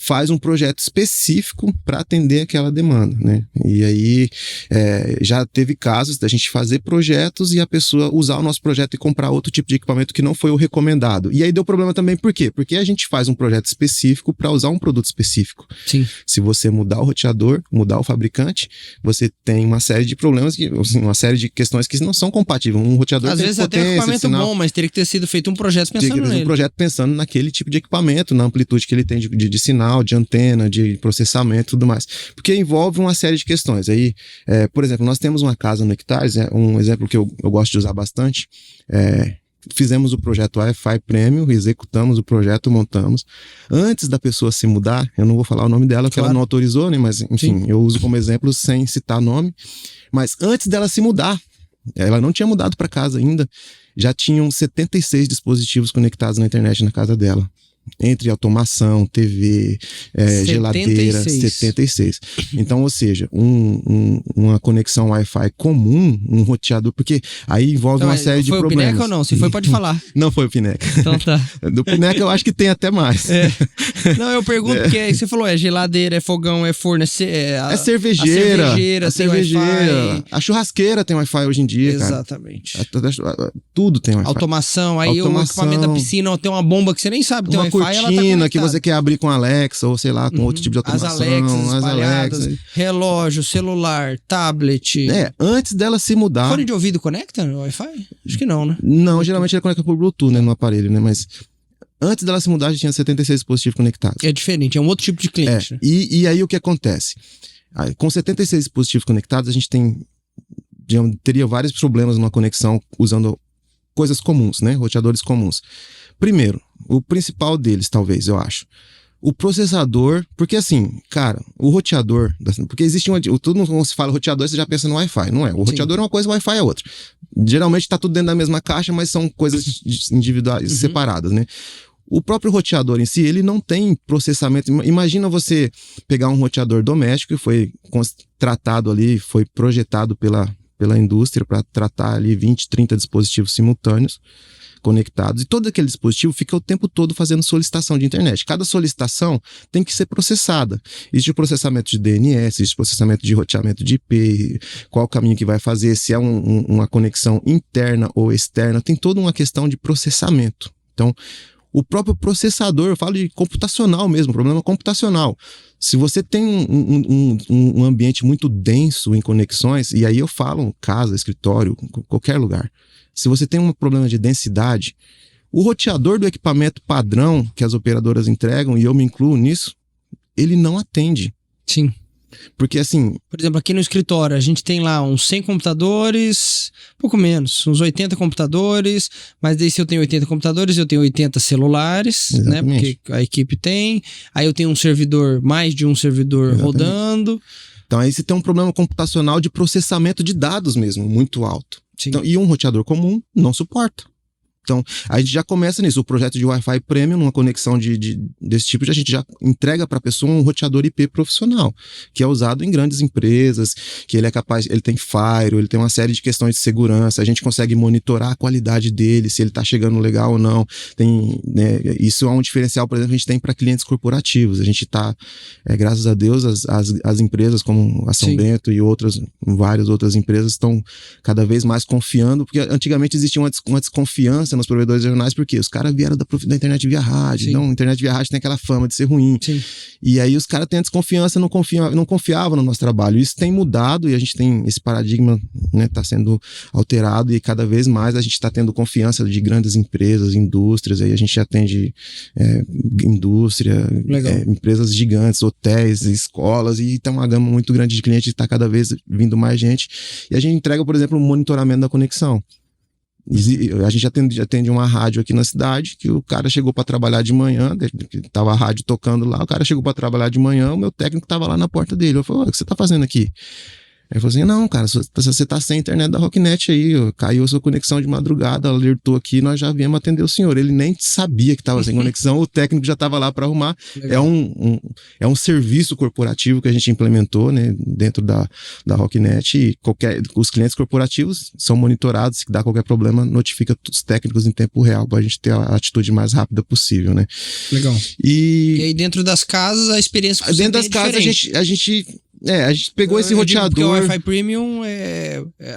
faz um projeto específico para atender aquela demanda, né? E aí já teve casos da gente fazer projetos e a pessoa usar o nosso projeto e comprar outro tipo de equipamento que não foi o recomendado. E aí deu problema também, por quê? Porque a gente faz um projeto específico para usar um produto específico. Sim. Se você mudar o roteador, mudar o fabricante, você tem uma série de problemas, uma série de questões que não são compatíveis. Um roteador às vezes até um equipamento bom, mas teria que ter sido feito um projeto pensando nele. Um projeto pensando naquele tipo de equipamento, na amplitude que ele tem de sinal, de antena, de processamento e tudo mais. Porque envolve uma série de questões. Aí, por exemplo, nós temos uma casa no Hectares, um exemplo que eu gosto de usar bastante, fizemos o projeto Wi-Fi Premium, executamos o projeto, montamos. Antes da pessoa se mudar, eu não vou falar o nome dela, porque ela não autorizou, né? Mas, enfim, eu uso como exemplo sem citar nome. Mas antes dela se mudar, ela não tinha mudado para casa ainda, já tinham 76 dispositivos conectados na internet na casa dela. Entre automação, TV, geladeira, 76. Então, ou seja, uma conexão Wi-Fi comum, um roteador, porque aí envolve uma série de problemas. Foi o Pineca ou não? Se foi, pode falar. Não foi o Pineca. Então tá. Do Pineca eu acho que tem até mais. Não, eu pergunto porque aí você falou, geladeira, é fogão, é forno, é cervejeira. A cervejeira. A churrasqueira tem Wi-Fi hoje em dia, exatamente. Cara. Tudo tem Wi-Fi. Automação, aí o equipamento da piscina tem uma bomba que você nem sabe, tem uma cortina que você quer abrir com Alexa ou sei lá, com outro tipo de automação. As Alexas, relógio, celular, tablet. Antes dela se mudar. Fone de ouvido conecta no Wi-Fi? Acho que não, né? Não, geralmente ele conecta por Bluetooth, né, no aparelho, né? Mas antes dela se mudar já tinha 76 dispositivos conectados. É diferente, é um outro tipo de cliente. Né? E aí o que acontece? Com 76 dispositivos conectados, a gente teria vários problemas numa conexão usando coisas comuns, né? Roteadores comuns. Primeiro, o principal deles, talvez, eu acho. O processador, porque assim, cara, o roteador, porque existe todo mundo quando se fala roteador, você já pensa no Wi-Fi, não é? O roteador é uma coisa, o Wi-Fi é outra. Geralmente tá tudo dentro da mesma caixa, mas são coisas individuais, separadas, né? O próprio roteador em si, ele não tem processamento. Imagina você pegar um roteador doméstico que foi tratado ali, foi projetado pela indústria para tratar ali 20, 30 dispositivos simultâneos conectados, e todo aquele dispositivo fica o tempo todo fazendo solicitação de internet. Cada solicitação tem que ser processada. Existe o processamento de DNS, existe o processamento de roteamento de IP, qual o caminho que vai fazer, se é uma conexão interna ou externa, tem toda uma questão de processamento. Então, o próprio processador, eu falo de computacional mesmo, problema computacional. Se você tem um ambiente muito denso em conexões, e aí eu falo casa, escritório, qualquer lugar. Se você tem um problema de densidade, o roteador do equipamento padrão que as operadoras entregam, e eu me incluo nisso, ele não atende. Sim. Porque assim... Por exemplo, aqui no escritório, a gente tem lá uns 100 computadores, pouco menos, uns 80 computadores, mas daí se eu tenho 80 computadores, eu tenho 80 celulares, né? Porque a equipe tem, aí eu tenho um servidor, mais de um servidor rodando. Então aí você tem um problema computacional de processamento de dados mesmo, muito alto. Então, e um roteador comum não suporta. Então, a gente já começa nisso. O projeto de Wi-Fi Premium, numa conexão desse tipo, a gente já entrega para a pessoa um roteador IP profissional, que é usado em grandes empresas, que ele é capaz, ele tem firewall, ele tem uma série de questões de segurança, a gente consegue monitorar a qualidade dele, se ele está chegando legal ou não. Tem, né, isso é um diferencial, por exemplo, a gente tem para clientes corporativos. A gente está, graças a Deus, as empresas como a São Bento e várias outras empresas estão cada vez mais confiando, porque antigamente existia uma desconfiança nos provedores regionais, porque os caras vieram da internet via rádio. Sim. Não, a internet via rádio tem aquela fama de ser ruim. Sim. E aí os caras têm a desconfiança, não confiavam no nosso trabalho. Isso tem mudado e a gente tem esse paradigma, né, tá sendo alterado, e cada vez mais a gente está tendo confiança de grandes empresas, indústrias. Aí a gente atende indústria, empresas gigantes, hotéis, escolas, e tem uma gama muito grande de clientes, está cada vez vindo mais gente. E a gente entrega, por exemplo, um monitoramento da conexão. A gente atende uma rádio aqui na cidade, que o cara chegou para trabalhar de manhã, tava a rádio tocando lá, o cara chegou para trabalhar de manhã, o meu técnico tava lá na porta dele. Eu falei: o que você tá fazendo aqui? Ele falou assim: não, cara, você tá sem internet da Rocknet aí, caiu a sua conexão de madrugada, alertou aqui, nós já viemos atender o senhor. Ele nem sabia que tava sem conexão, o técnico já tava lá para arrumar. É um serviço corporativo que a gente implementou, né, dentro da Rocknet, e os clientes corporativos são monitorados, se dá qualquer problema, notifica os técnicos em tempo real, para a gente ter a atitude mais rápida possível, né. Legal. E aí dentro das casas, a experiência que você dentro das casas, a gente pegou esse roteador. Porque o Wi-Fi Premium,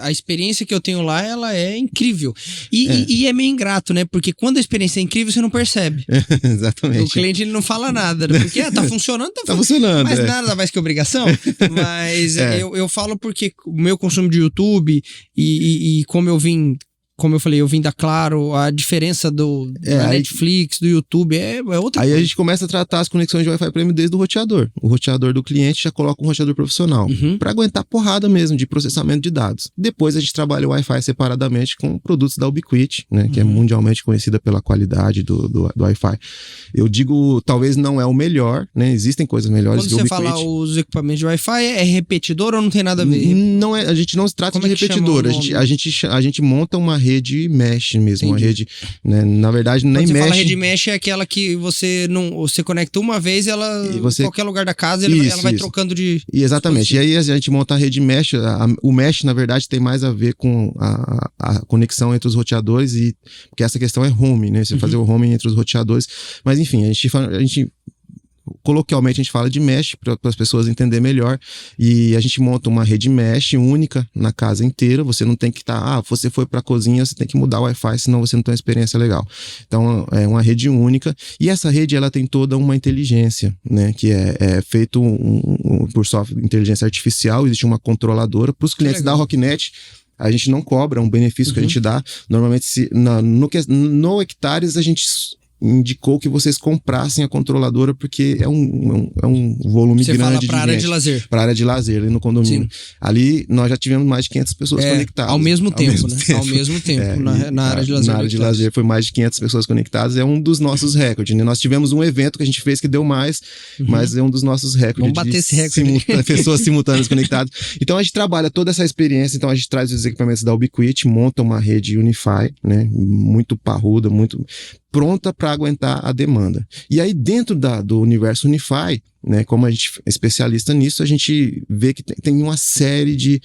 a experiência que eu tenho lá, ela é incrível. E é meio ingrato, né? Porque quando a experiência é incrível, você não percebe. Exatamente. O cliente, ele não fala nada, né? Porque tá funcionando, tá funcionando. Mas nada mais que obrigação. Mas eu falo porque o meu consumo de YouTube e como eu falei, eu vim da Claro, a diferença da Netflix, do YouTube, é outra coisa. Aí a gente começa a tratar as conexões de Wi-Fi Premium desde o roteador. O roteador do cliente já coloca um roteador profissional, para aguentar porrada mesmo de processamento de dados. Depois a gente trabalha o Wi-Fi separadamente com produtos da Ubiquiti, né, que é mundialmente conhecida pela qualidade do Wi-Fi. Eu digo, talvez não é o melhor, né, existem coisas melhores que o Ubiquiti. Quando você fala os equipamentos de Wi-Fi, é repetidor ou não tem nada a ver? Não é, a gente não se trata de repetidor, a gente monta uma rede mesh mesmo. Entendi. Uma rede, né, na verdade, nem mesh. Quando você fala rede mesh, é aquela que você conecta uma vez, em qualquer lugar da casa, ela vai trocando de... Exatamente. E aí a gente monta a rede mesh. O mesh, na verdade, tem mais a ver com a conexão entre os roteadores, porque essa questão é roaming, né? Você fazer o roaming entre os roteadores. Mas enfim, a gente coloquialmente a gente fala de mesh para as pessoas entenderem melhor, e a gente monta uma rede mesh única na casa inteira. Você não tem que você foi para a cozinha, você tem que mudar o Wi-Fi, senão você não tem uma experiência legal. Então é uma rede única, e essa rede ela tem toda uma inteligência, né, que é feito por software de inteligência artificial. Existe uma controladora para os clientes da Rocknet. A gente não cobra, é um benefício que a gente dá. Normalmente, no Hectares, a gente indicou que vocês comprassem a controladora, porque é um volume grande de gente. Você fala para área de lazer. Para área de lazer, ali no condomínio. Sim. Ali nós já tivemos mais de 500 pessoas conectadas. Ao mesmo tempo, né? Ao mesmo tempo, na área de lazer. Na área de lazer foi mais de 500 pessoas conectadas. É um dos nossos recordes, né? Nós tivemos um evento que a gente fez que deu mais, mas é um dos nossos recordes. Vamos bater esse recorde. Pessoas simultâneas conectadas. Então a gente trabalha toda essa experiência. Então a gente traz os equipamentos da Ubiquiti, monta uma rede Unify, né? Muito parruda, muito... pronta para aguentar a demanda. E aí, dentro do universo Unify, né, como a gente é especialista nisso, a gente vê que tem uma série de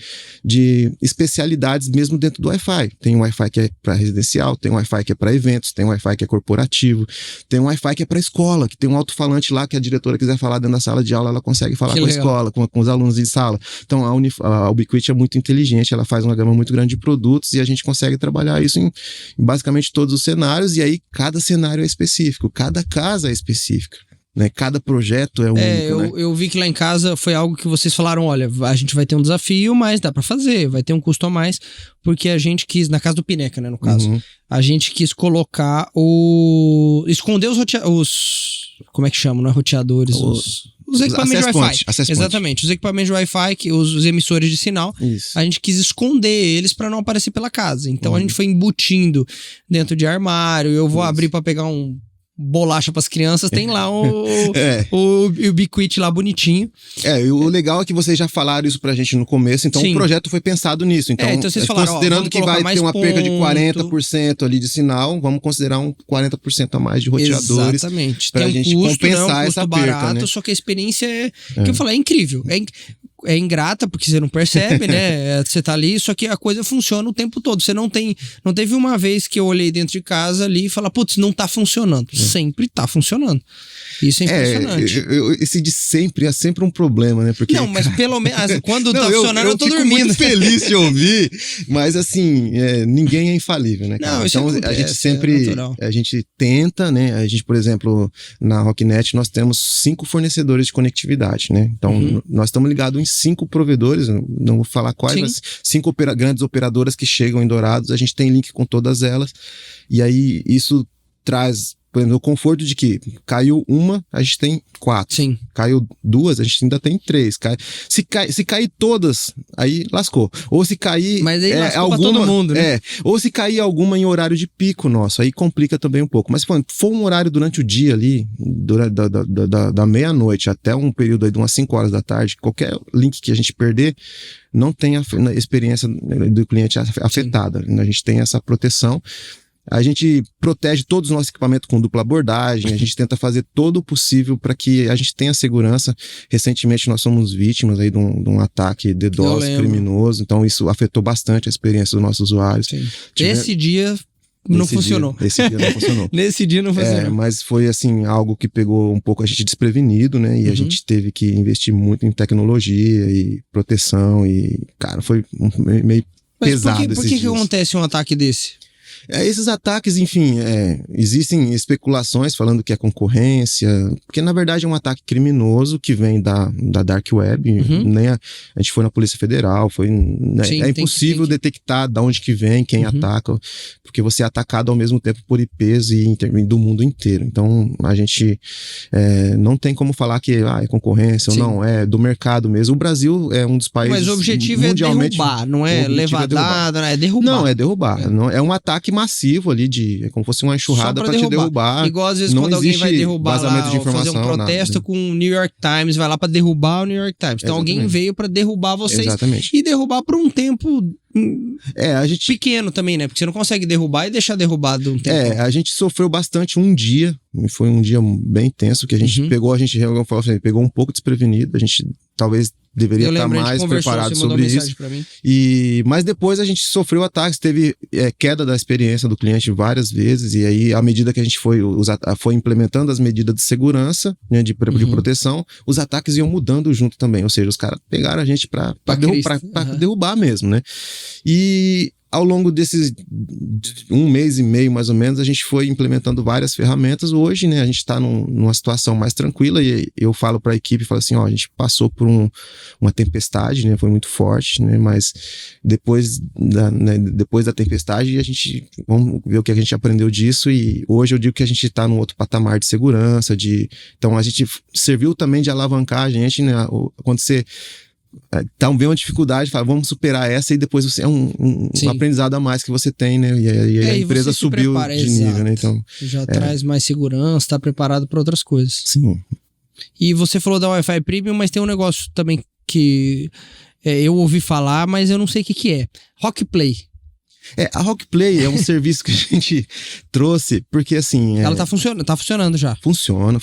especialidades mesmo dentro do Wi-Fi. Tem um Wi-Fi que é para residencial, tem um Wi-Fi que é para eventos, tem um Wi-Fi que é corporativo, tem um Wi-Fi que é para escola, que tem um alto-falante lá que a diretora quiser falar dentro da sala de aula, ela consegue falar com a escola, com os alunos em sala. Então a Ubiquiti é muito inteligente, ela faz uma gama muito grande de produtos e a gente consegue trabalhar isso em basicamente todos os cenários, e aí cada cenário é específico, cada casa é específica. Né? Cada projeto é único. Eu vi que lá em casa foi algo que vocês falaram, olha, a gente vai ter um desafio, mas dá pra fazer, vai ter um custo a mais, porque a gente quis, na casa do Pineca, né, no caso, a gente quis colocar esconder como é que chama, não é roteadores, os equipamentos de Wi-Fi. Exatamente, os equipamentos de Wi-Fi, os emissores de sinal, a gente quis esconder eles para não aparecer pela casa. Então a gente foi embutindo dentro de armário, eu vou abrir para pegar bolacha para as crianças, tem lá o Ubiquiti lá bonitinho. E o legal é que vocês já falaram isso pra gente no começo, então o projeto foi pensado nisso. Então vocês falaram, considerando que vai ter uma perda de 40% ali de sinal, vamos considerar um 40% a mais de roteadores. Exatamente. Pra gente compensar essa perda, barato, né? Só que a experiência que eu falei, é incrível. É ingrata, porque você não percebe, né? Você tá ali, só que a coisa funciona o tempo todo. Você não teve uma vez que eu olhei dentro de casa ali e falar, putz, não tá funcionando. Sempre tá funcionando. Isso é impressionante. Esse de sempre é sempre um problema, né? Porque, não, mas pelo menos quando tá funcionando, eu tô dormindo. Eu fico muito feliz de ouvir, mas assim, ninguém é infalível, né, cara? Não, então acontece, a gente sempre, a gente tenta, né? A gente, por exemplo, na Rocknet, nós temos 5 fornecedores de conectividade, né? Então, nós estamos ligados em 5 provedores, não vou falar quais, mas 5 grandes operadoras que chegam em Dourados, a gente tem link com todas elas, e aí isso traz, por exemplo, o conforto de que caiu uma, a gente tem 4. Sim. Caiu 2, a gente ainda tem 3. Se cair todas, aí lascou. Ou se cair mas aí lascou pra todo mundo, né? Ou se cair alguma em horário de pico nosso, aí complica também um pouco. Mas se for um horário durante o dia ali, da meia-noite até um período aí de umas 5 horas da tarde, qualquer link que a gente perder, não tem a experiência do cliente afetada. A gente tem essa proteção. A gente protege todos os nossos equipamentos com dupla abordagem, a gente tenta fazer todo o possível para que a gente tenha segurança. Recentemente nós somos vítimas aí de um ataque DDoS criminoso, então isso afetou bastante a experiência dos nossos usuários. Esse dia não funcionou. Esse dia não funcionou. Nesse dia não funcionou. Mas foi assim, algo que pegou um pouco a gente desprevenido, né? E a gente teve que investir muito em tecnologia e proteção e, cara, foi meio pesado. Mas por que acontece um ataque desse? Esses ataques, enfim, existem especulações falando que é concorrência, porque na verdade é um ataque criminoso que vem da Dark Web, né? A gente foi na Polícia Federal, é impossível detectar de onde que vem, quem ataca, porque você é atacado ao mesmo tempo por IPs e do mundo inteiro. Então a gente não tem como falar que é concorrência ou não, é do mercado mesmo. O Brasil é um dos países. Mas o objetivo é derrubar, não é levar dado, é derrubar. Não, é derrubar. É um ataque massivo ali, é como se fosse uma enxurrada pra te derrubar. Igual às vezes quando alguém vai derrubar lá, ou fazer um protesto com o New York Times, vai lá pra derrubar o New York Times. Então alguém veio pra derrubar vocês e derrubar por um tempo a gente... pequeno também, né? Porque você não consegue derrubar e deixar derrubado um tempo. A gente sofreu bastante um dia, foi um dia bem tenso, que a gente pegou um pouco desprevenido, a gente talvez deveria estar mais preparado sobre isso. Mas depois a gente sofreu ataques, teve queda da experiência do cliente várias vezes, e aí à medida que a gente foi implementando as medidas de segurança, né, de proteção, os ataques iam mudando junto também, ou seja, os caras pegaram a gente pra derrubar mesmo, né? E ao longo desses 1 mês e meio, mais ou menos, a gente foi implementando várias ferramentas. Hoje, né, a gente está numa situação mais tranquila e eu falo para a equipe, falo assim, a gente passou por uma tempestade, né, foi muito forte, né, mas depois da tempestade, vamos ver o que a gente aprendeu disso, e hoje eu digo que a gente está num outro patamar de segurança, então a gente serviu também de alavancar a gente, né, quando você então vem uma dificuldade, fala, vamos superar essa, e depois você um aprendizado a mais que você tem, né? E a empresa subiu de nível, né? Então, já traz mais segurança, está preparado para outras coisas. Sim. E você falou da Wi-Fi Premium, mas tem um negócio também que eu ouvi falar, mas eu não sei o que é. Rockplay. A Rockplay é um serviço que a gente trouxe, porque assim... Ela tá funcionando já. Funciona.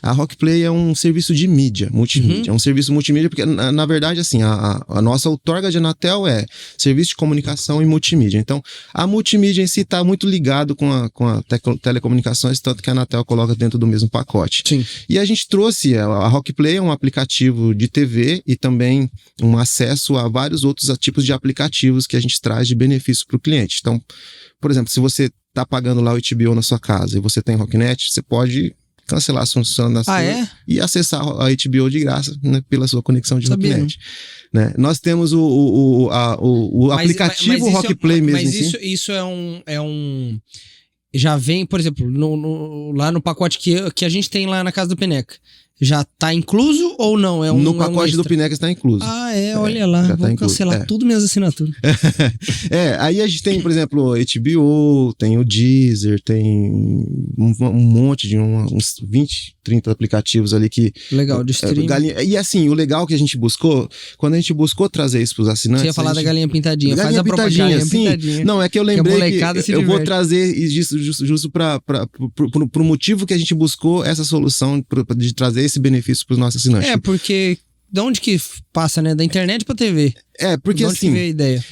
A Rockplay é um serviço de mídia, multimídia. É um serviço multimídia, porque na verdade, assim, a nossa outorga de Anatel é serviço de comunicação e multimídia. Então, a multimídia em si está muito ligado com a telecomunicações, tanto que a Anatel coloca dentro do mesmo pacote. Sim. E a gente trouxe, a Rockplay é um aplicativo de TV e também um acesso a vários outros tipos de aplicativos que a gente traz de benefício para o cliente. Então, por exemplo, se você está pagando lá o HBO na sua casa e você tem Rocknet, você pode cancelar a função da sua e acessar a HBO de graça, né, pela sua conexão de Rocknet. Né? Nós temos o aplicativo Rockplay mesmo. Mas isso é um já vem, por exemplo, lá no pacote que a gente tem lá na casa do Peneca. Já tá incluso ou não? No pacote do Pineca está incluso. Olha lá, vou cancelar tudo minhas assinaturas. Aí a gente tem, por exemplo, HBO, tem o Deezer, tem um monte de uns 20, 30 aplicativos ali que... Legal, de streaming. E assim, o legal que a gente buscou, quando a gente buscou trazer isso pros assinantes... Você ia falar da galinha pintadinha, faz a propaganda. Pintadinha. Não, é que eu lembrei que eu vou trazer justo pro motivo que a gente buscou essa solução de trazer esse benefício para os nossos assinantes. Porque de onde que passa, né? Da internet pra TV. Porque de onde assim, que veio a ideia?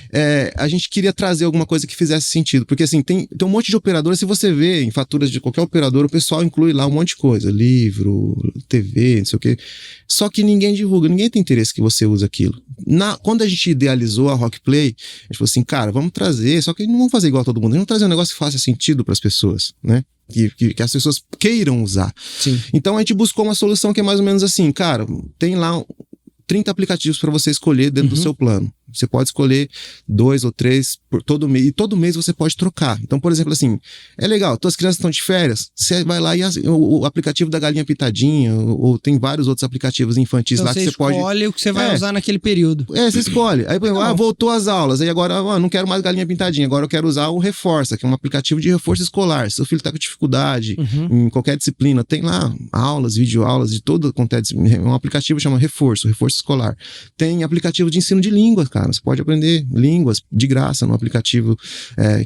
A gente queria trazer alguma coisa que fizesse sentido, porque assim, tem um monte de operadoras, se você vê em faturas de qualquer operador, o pessoal inclui lá um monte de coisa, livro, TV, não sei o quê, só que ninguém divulga, ninguém tem interesse que você use aquilo. Quando a gente idealizou a Rockplay, a gente falou assim, cara, vamos trazer, só que não vamos fazer igual a todo mundo, vamos trazer um negócio que faça sentido para as pessoas, né? Que as pessoas queiram usar. Sim. Então a gente buscou uma solução que é mais ou menos assim, cara, tem lá 30 aplicativos para você escolher dentro do seu plano. Você pode escolher 2 ou 3 por todo mês, e todo mês você pode trocar. Então, por exemplo, assim, é legal, tuas crianças estão de férias, você vai lá e o aplicativo da Galinha Pitadinha, ou tem vários outros aplicativos infantis então lá que você pode... Você escolhe o que você vai usar naquele período. Você escolhe. Aí, voltou as aulas, aí agora, não quero mais Galinha Pintadinha, agora eu quero usar o Reforça, que é um aplicativo de reforço escolar. Se seu filho está com dificuldade em qualquer disciplina, tem lá aulas, videoaulas de todo quanto é um aplicativo que chama Reforço escolar. Tem aplicativo de ensino de línguas, cara. Você pode aprender línguas de graça no aplicativo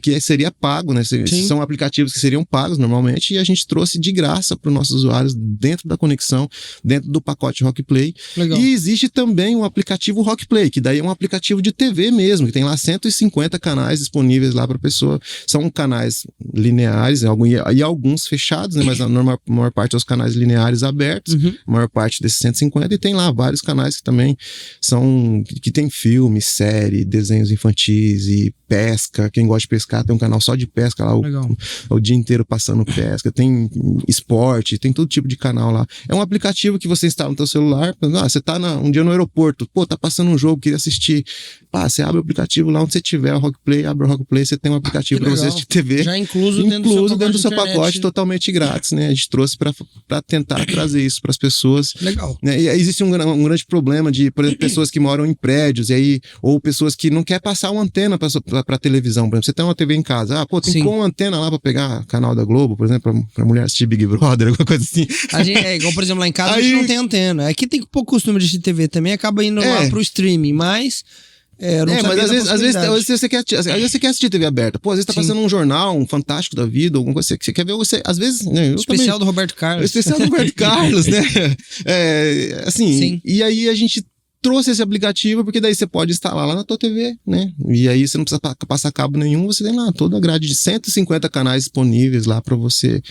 que seria pago, né? São aplicativos que seriam pagos normalmente e a gente trouxe de graça para os nossos usuários dentro da conexão, dentro do pacote Rockplay. Legal. E existe também um aplicativo Rockplay, que daí é um aplicativo de TV mesmo, que tem lá 150 canais disponíveis lá para a pessoa. São canais lineares e alguns fechados, né? Mas a maior parte dos canais lineares abertos, a maior parte desses 150, e tem lá vários canais que também que tem filmes, série, desenhos infantis e pesca. Quem gosta de pescar tem um canal só de pesca lá, o dia inteiro passando pesca. Tem esporte, tem todo tipo de canal lá. É um aplicativo que você instala no teu celular. Você tá um dia no aeroporto, tá passando um jogo, queria assistir. Você abre o aplicativo lá onde você tiver, o Rockplay, abre o Rockplay, você tem um aplicativo para você assistir TV. Já incluso dentro do seu pacote, totalmente grátis, né? A gente trouxe para tentar trazer isso para as pessoas. Legal. Né? E existe um grande problema de, por exemplo, pessoas que moram em prédios, e aí, ou pessoas que não querem passar uma antena para televisão. Por exemplo, você tem uma TV em casa, tem uma antena lá para pegar canal da Globo, por exemplo, para mulher assistir Big Brother, alguma coisa assim. Igual, por exemplo, lá em casa a gente não tem antena. Aqui tem pouco costume de assistir TV também, acaba indo lá pro streaming, mas... mas às vezes você quer assistir TV aberta. Às vezes tá passando um jornal, um Fantástico da Vida, alguma coisa que você quer ver, às vezes... Né, especial do Roberto Carlos. O especial do Roberto Carlos, né? E aí a gente trouxe esse aplicativo, porque daí você pode instalar lá na tua TV, né? E aí você não precisa passar cabo nenhum, você tem lá toda a grade de 150 canais disponíveis lá para você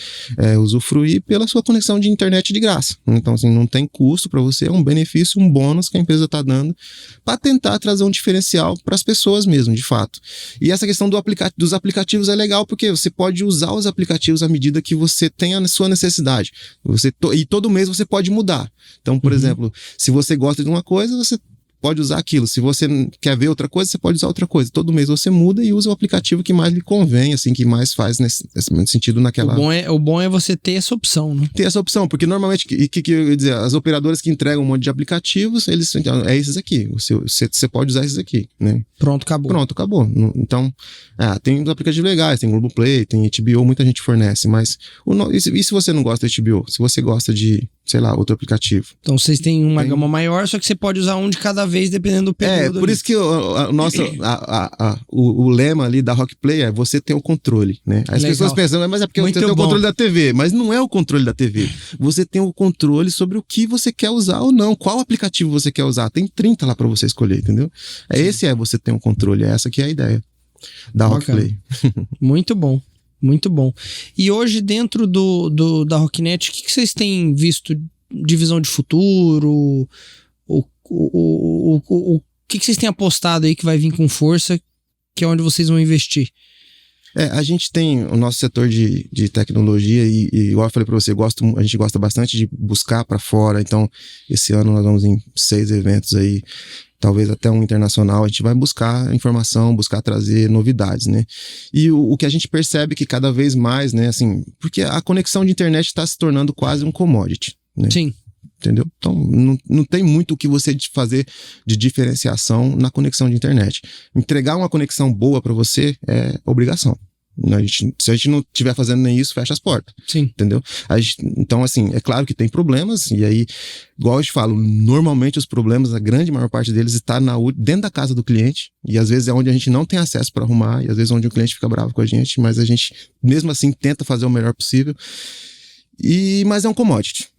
usufruir pela sua conexão de internet de graça. Então, assim, não tem custo para você, é um benefício, um bônus que a empresa tá dando para tentar trazer um diferencial para as pessoas mesmo, de fato. E essa questão dos aplicativos é legal, porque você pode usar os aplicativos à medida que você tem a sua necessidade. E todo mês você pode mudar. Então, por exemplo, se você gosta de uma coisa, você pode usar aquilo. Se você quer ver outra coisa, você pode usar outra coisa. Todo mês você muda e usa o aplicativo que mais lhe convém, assim, que mais faz nesse sentido naquela... O bom é você ter essa opção, né? Ter essa opção, porque normalmente, que eu ia dizer, as operadoras que entregam um monte de aplicativos, eles esses aqui. Você pode usar esses aqui, né? Pronto, acabou. Então, tem uns aplicativos legais, tem Globoplay, tem HBO, muita gente fornece, mas e se você não gosta de HBO? Se você gosta de sei lá, outro aplicativo. Então vocês têm uma gama maior, só que você pode usar um de cada vez, dependendo do período. Por isso que o lema ali da Rockplay é você tem o controle, né? As pessoas pensam, mas é porque você tem o controle da TV. Mas não é o controle da TV. Você tem o controle sobre o que você quer usar ou não. Qual aplicativo você quer usar. Tem 30 lá pra você escolher, entendeu? Você tem o controle. Essa que é a ideia da Rockplay. Muito bom. Muito bom. E hoje, dentro da Rocknet, o que vocês têm visto de visão de futuro? O que vocês têm apostado aí que vai vir com força, que é onde vocês vão investir? A gente tem o nosso setor de tecnologia e igual eu falei para você, a gente gosta bastante de buscar para fora. Então, esse ano nós vamos em 6 eventos aí, talvez até um internacional. A gente vai buscar informação, buscar trazer novidades, né? E o que a gente percebe que cada vez mais, né, assim, porque a conexão de internet está se tornando quase um commodity, né? Sim. Entendeu? Então, não tem muito o que você fazer de diferenciação na conexão de internet. Entregar uma conexão boa para você é obrigação. Se a gente não estiver fazendo nem isso, fecha as portas. Sim. Entendeu? Então, assim, é claro que tem problemas, e aí, igual eu te falo, normalmente os problemas, a grande maior parte deles está dentro da casa do cliente, e às vezes é onde a gente não tem acesso para arrumar, e às vezes é onde o cliente fica bravo com a gente, mas a gente, mesmo assim, tenta fazer o melhor possível. Mas é um commodity.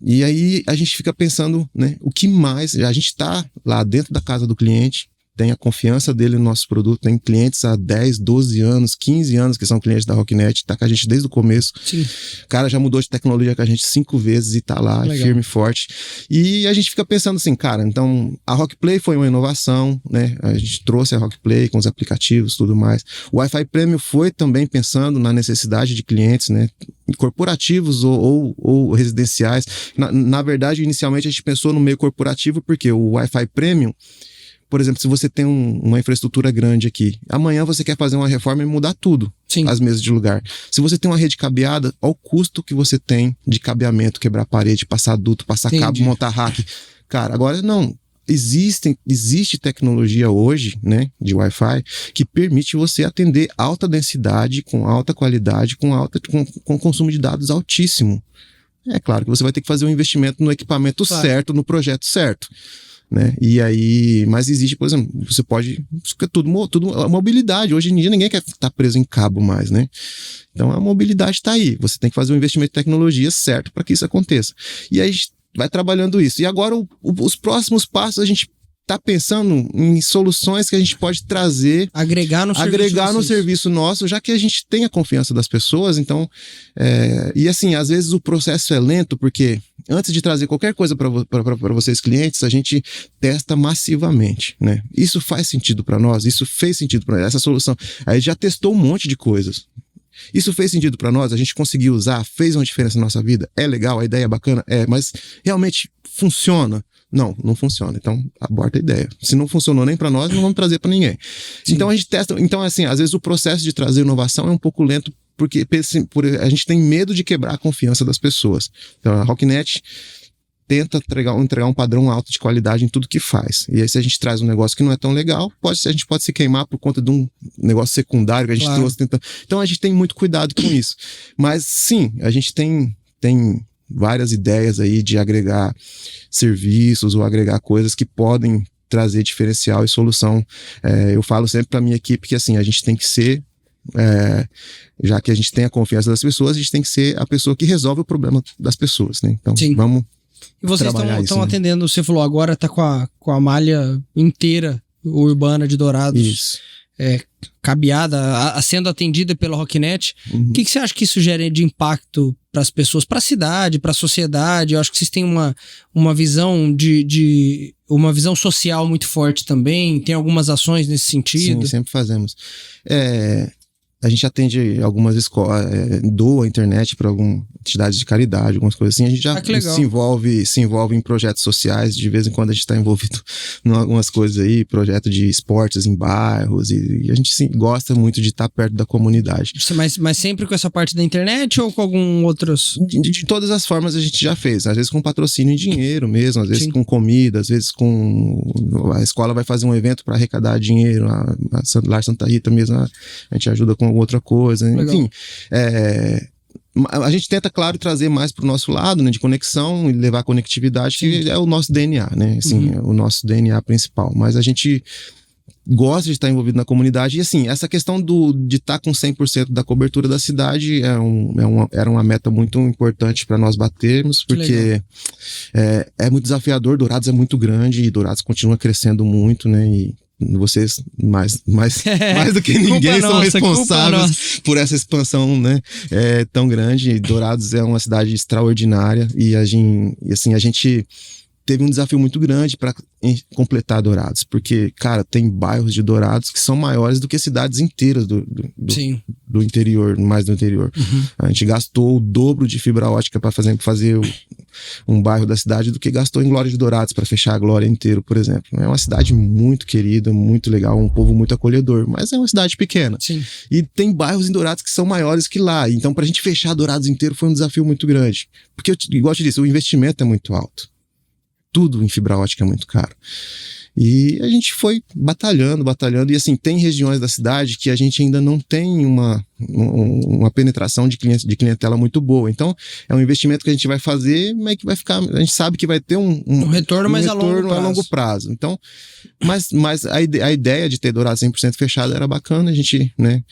E aí a gente fica pensando, né, o que mais? A gente está lá dentro da casa do cliente, tem a confiança dele no nosso produto, tem clientes há 10, 12 anos, 15 anos que são clientes da Rocknet, tá com a gente desde o começo. Sim. O cara já mudou de tecnologia com a gente 5 vezes e tá lá, firme e forte. E a gente fica pensando assim, cara, então a Rockplay foi uma inovação, né? A gente trouxe a Rockplay com os aplicativos, tudo mais. O Wi-Fi Premium foi também pensando na necessidade de clientes, né? Corporativos ou residenciais. Na verdade, inicialmente a gente pensou no meio corporativo, porque o Wi-Fi Premium, por exemplo, se você tem uma infraestrutura grande aqui, amanhã você quer fazer uma reforma e mudar tudo, Sim. As mesas de lugar. Se você tem uma rede cabeada, olha o custo que você tem de cabeamento, quebrar parede, passar duto, passar cabo, montar rack. Cara, agora não. Existe tecnologia hoje, né, de Wi-Fi, que permite você atender alta densidade, com alta qualidade, com consumo de dados altíssimo. É claro que você vai ter que fazer um investimento no equipamento certo, no projeto certo. Né? E aí, mas existe, por exemplo, você pode, tudo a mobilidade, hoje em dia ninguém quer estar preso em cabo mais, né? Então a mobilidade está aí, você tem que fazer um investimento em tecnologia certo para que isso aconteça. E aí a gente vai trabalhando isso. E agora os próximos passos a gente está pensando em soluções que a gente pode trazer, agregar no serviço nosso, já que a gente tem a confiança das pessoas. Então, e assim, às vezes o processo é lento, porque antes de trazer qualquer coisa para vocês clientes, a gente testa massivamente, né? Isso faz sentido para nós? Isso fez sentido para nós? Essa solução, aí já testou um monte de coisas. Isso fez sentido para nós? A gente conseguiu usar? Fez uma diferença na nossa vida? É legal? A ideia é bacana? Mas realmente funciona? Não funciona. Então, aborta a ideia. Se não funcionou nem para nós, não vamos trazer para ninguém. Sim. Então, a gente testa. Então, assim, às vezes o processo de trazer inovação é um pouco lento, porque a gente tem medo de quebrar a confiança das pessoas. Então, a Rocknet tenta entregar um padrão alto de qualidade em tudo que faz. E aí, se a gente traz um negócio que não é tão legal, a gente pode se queimar por conta de um negócio secundário que a gente trouxe. Então, a gente tem muito cuidado com isso. Mas, sim, a gente tem várias ideias aí de agregar serviços ou agregar coisas que podem trazer diferencial e solução. Eu falo sempre para minha equipe que assim, a gente tem que ser, já que a gente tem a confiança das pessoas, a gente tem que ser a pessoa que resolve o problema das pessoas, né? Então, Sim. Vamos E vocês estão atendendo, você falou agora, tá com a malha inteira urbana de Dourados. Isso. Cabeada, sendo atendida pela Rocknet. O que você acha que isso gera de impacto para as pessoas, para a cidade, para a sociedade? Eu acho que vocês têm uma visão uma visão social muito forte também. Tem algumas ações nesse sentido? Sim, sempre fazemos. A gente atende algumas escolas, doa a internet para algumas entidades de caridade, algumas coisas assim. A gente já se envolve em projetos sociais. De vez em quando a gente está envolvido em algumas coisas aí, projeto de esportes em bairros. E a gente gosta muito de estar perto da comunidade. Mas sempre com essa parte da internet ou com algum outros? De todas as formas a gente já fez. Às vezes com patrocínio em dinheiro mesmo, às vezes com comida, às vezes a escola vai fazer um evento para arrecadar dinheiro. A Lar Santa Rita mesmo, a gente ajuda com outra coisa. Legal. Enfim, a gente tenta, claro, trazer mais para o nosso lado, né, de conexão e levar conectividade, que é o nosso DNA, né? Assim, é o nosso DNA principal. Mas a gente gosta de estar envolvido na comunidade. E assim, essa questão de estar com 100% da cobertura da cidade era uma meta muito importante para nós batermos, porque é muito desafiador. Dourados é muito grande e Dourados continua crescendo muito, né? E vocês, mais do que ninguém, são responsáveis por essa expansão, né, tão grande. Dourados é uma cidade extraordinária e a gente teve um desafio muito grande para completar Dourados, porque, cara, tem bairros de Dourados que são maiores do que cidades inteiras do interior, mais do interior. A gente gastou o dobro de fibra ótica para fazer um bairro da cidade do que gastou em Glória de Dourados para fechar a Glória inteiro, por exemplo. É uma cidade muito querida, muito legal, um povo muito acolhedor, mas é uma cidade pequena. Sim. E tem bairros em Dourados que são maiores que lá. Então, pra gente fechar Dourados inteiro foi um desafio muito grande. Porque, igual eu te disse, o investimento é muito alto. Tudo em fibra ótica é muito caro. E a gente foi batalhando, e assim, tem regiões da cidade que a gente ainda não tem uma penetração de clientela muito boa. Então, é um investimento que a gente vai fazer, mas que vai ficar, a gente sabe que vai ter um retorno, mas a longo prazo. Então, mas a ideia de ter Dourados 100% fechado era bacana, a gente, né,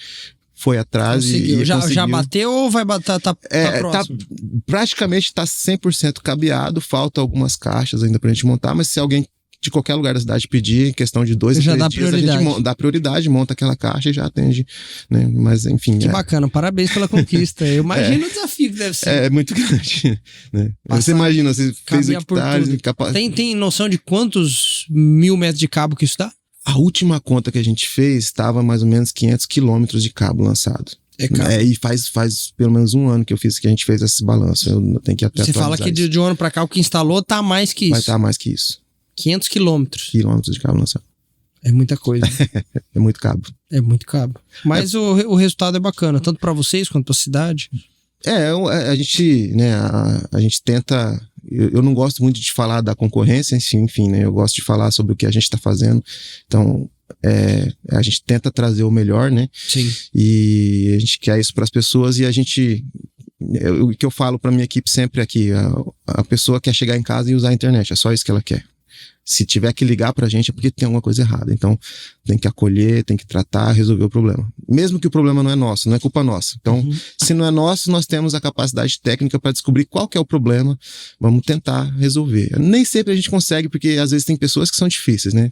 foi atrás e conseguiu. Já bateu ou vai bater? Tá próximo? Praticamente tá 100% cabeado, falta algumas caixas ainda pra gente montar, mas se alguém de qualquer lugar da cidade pedir, em questão de 2 a 3 dias, a gente dá prioridade, monta aquela caixa e já atende, né? Mas enfim. Que bacana, parabéns pela conquista. Eu imagino o desafio que deve ser. É muito grande, né? Você imagina, você fez hectares... Tem noção de quantos 1.000 metros de cabo que isso dá? A última conta que a gente fez estava mais ou menos 500 quilômetros de cabo lançado. E faz pelo menos um ano que a gente fez esse balanço. Eu tenho que até Você fala que de um ano pra cá o que instalou tá mais que isso. Vai estar mais que isso. 500 quilômetros. Quilômetros de cabo lançado. É muita coisa. É muito cabo. É muito cabo. Mas o resultado é bacana, tanto pra vocês quanto pra cidade. A gente, né, a gente tenta... Eu não gosto muito de falar da concorrência, enfim, né? Eu gosto de falar sobre o que a gente está fazendo. Então, a gente tenta trazer o melhor, né? Sim. E a gente quer isso para as pessoas e a gente... O que eu falo para minha equipe sempre aqui, a pessoa quer chegar em casa e usar a internet, é só isso que ela quer. Se tiver que ligar pra gente é porque tem alguma coisa errada. Então, tem que acolher, tem que tratar, resolver o problema. Mesmo que o problema não é nosso, não é culpa nossa. Então, se não é nosso, nós temos a capacidade técnica para descobrir qual que é o problema. Vamos tentar resolver. Nem sempre a gente consegue, porque às vezes tem pessoas que são difíceis, né?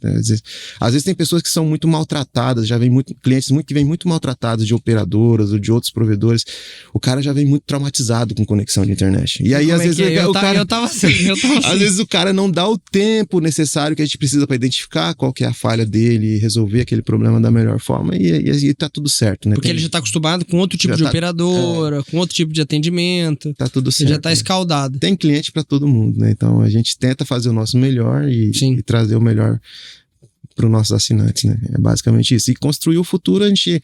Às vezes tem pessoas que são muito maltratadas, já vem clientes que vêm muito maltratados de operadoras ou de outros provedores. O cara já vem muito traumatizado com conexão de internet. E aí, às vezes, eu tava assim. Às vezes o cara não dá o tempo necessário que a gente precisa para identificar qual que é a falha dele e resolver aquele problema da melhor forma e tá tudo certo, né? Porque ele já tá acostumado com outro tipo de operadora, com outro tipo de atendimento. Tá tudo certo. Ele já tá escaldado. Tem cliente para todo mundo, né? Então a gente tenta fazer o nosso melhor e trazer o melhor para os nossos assinantes, né? É basicamente isso. E construir o futuro, a gente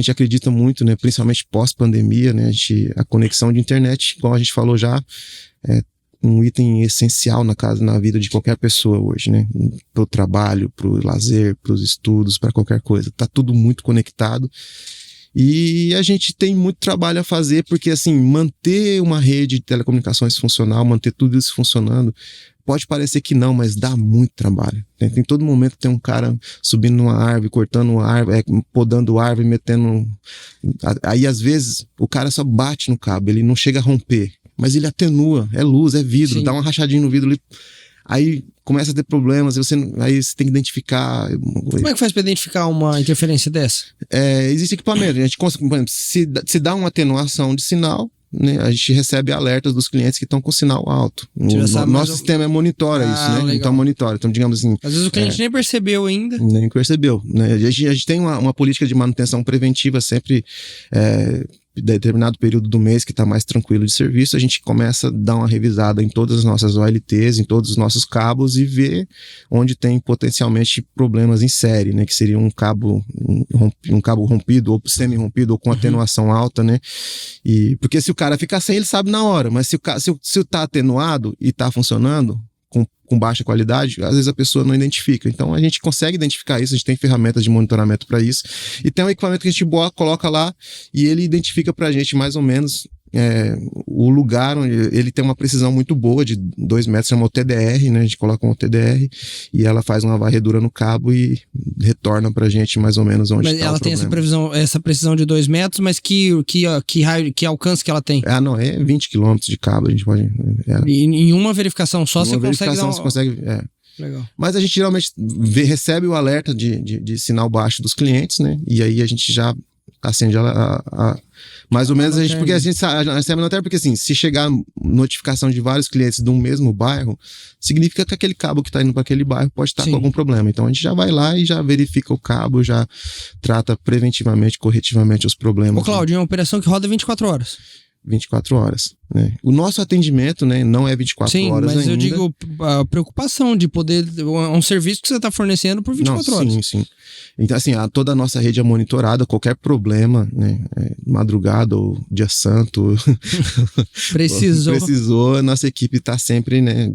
acredita muito, né? Principalmente pós-pandemia, né? A conexão de internet, como a gente falou já, um item essencial na vida de qualquer pessoa hoje, né? Pro trabalho, pro lazer, pros estudos, para qualquer coisa. Tá tudo muito conectado. E a gente tem muito trabalho a fazer, porque assim, manter uma rede de telecomunicações funcional, manter tudo isso funcionando, pode parecer que não, mas dá muito trabalho. Tem todo momento tem um cara subindo numa árvore, cortando uma árvore, podando a árvore, metendo... Aí às vezes o cara só bate no cabo, ele não chega a romper, mas ele atenua, é luz, é vidro, dá uma rachadinha no vidro ali. Aí começa a ter problemas, aí você tem que identificar. Como é que faz para identificar uma interferência dessa? Existe equipamento. A gente consegue, por exemplo, se dá uma atenuação de sinal, né, a gente recebe alertas dos clientes que estão com sinal alto. Nosso sistema monitora isso, né? Legal. Então monitora. Então, digamos assim. Às vezes o cliente nem percebeu ainda. Nem percebeu. Né? A gente tem uma política de manutenção preventiva sempre. Determinado período do mês que está mais tranquilo de serviço, a gente começa a dar uma revisada em todas as nossas OLTs, em todos os nossos cabos e ver onde tem potencialmente problemas em série, né? Que seria um cabo rompido ou semi-rompido ou com atenuação alta, né? Porque se o cara ficar sem, ele sabe na hora, mas se tá atenuado e tá funcionando, com baixa qualidade, às vezes a pessoa não identifica. Então a gente consegue identificar isso, a gente tem ferramentas de monitoramento para isso, e tem um equipamento que a gente coloca lá e ele identifica pra gente mais ou menos o lugar onde ele tem uma precisão muito boa de 2 metros, chama o TDR, né? A gente coloca um TDR e ela faz uma varredura no cabo e retorna pra gente mais ou menos onde está o problema. Ela tem essa precisão de 2 metros, mas que alcance que ela tem? Não, é 20 quilômetros de cabo, a gente pode... E em uma verificação só você consegue... Legal. Mas a gente geralmente recebe o alerta de sinal baixo dos clientes, né? E aí a gente já acende mais ou menos porque a gente recebe na lanterna, porque assim, se chegar notificação de vários clientes de um mesmo bairro, significa que aquele cabo que está indo para aquele bairro pode estar com algum problema. Então a gente já vai lá e já verifica o cabo, já trata preventivamente, corretivamente os problemas. Ô Cláudio, é uma operação que roda 24 horas. 24 horas, né? O nosso atendimento, né, não é 24 horas ainda. Sim, mas eu digo a preocupação de poder... É um serviço que você está fornecendo por 24 horas. Sim. Então, assim, toda a nossa rede é monitorada, qualquer problema, né, madrugada ou dia santo... Precisou, a nossa equipe está sempre, né,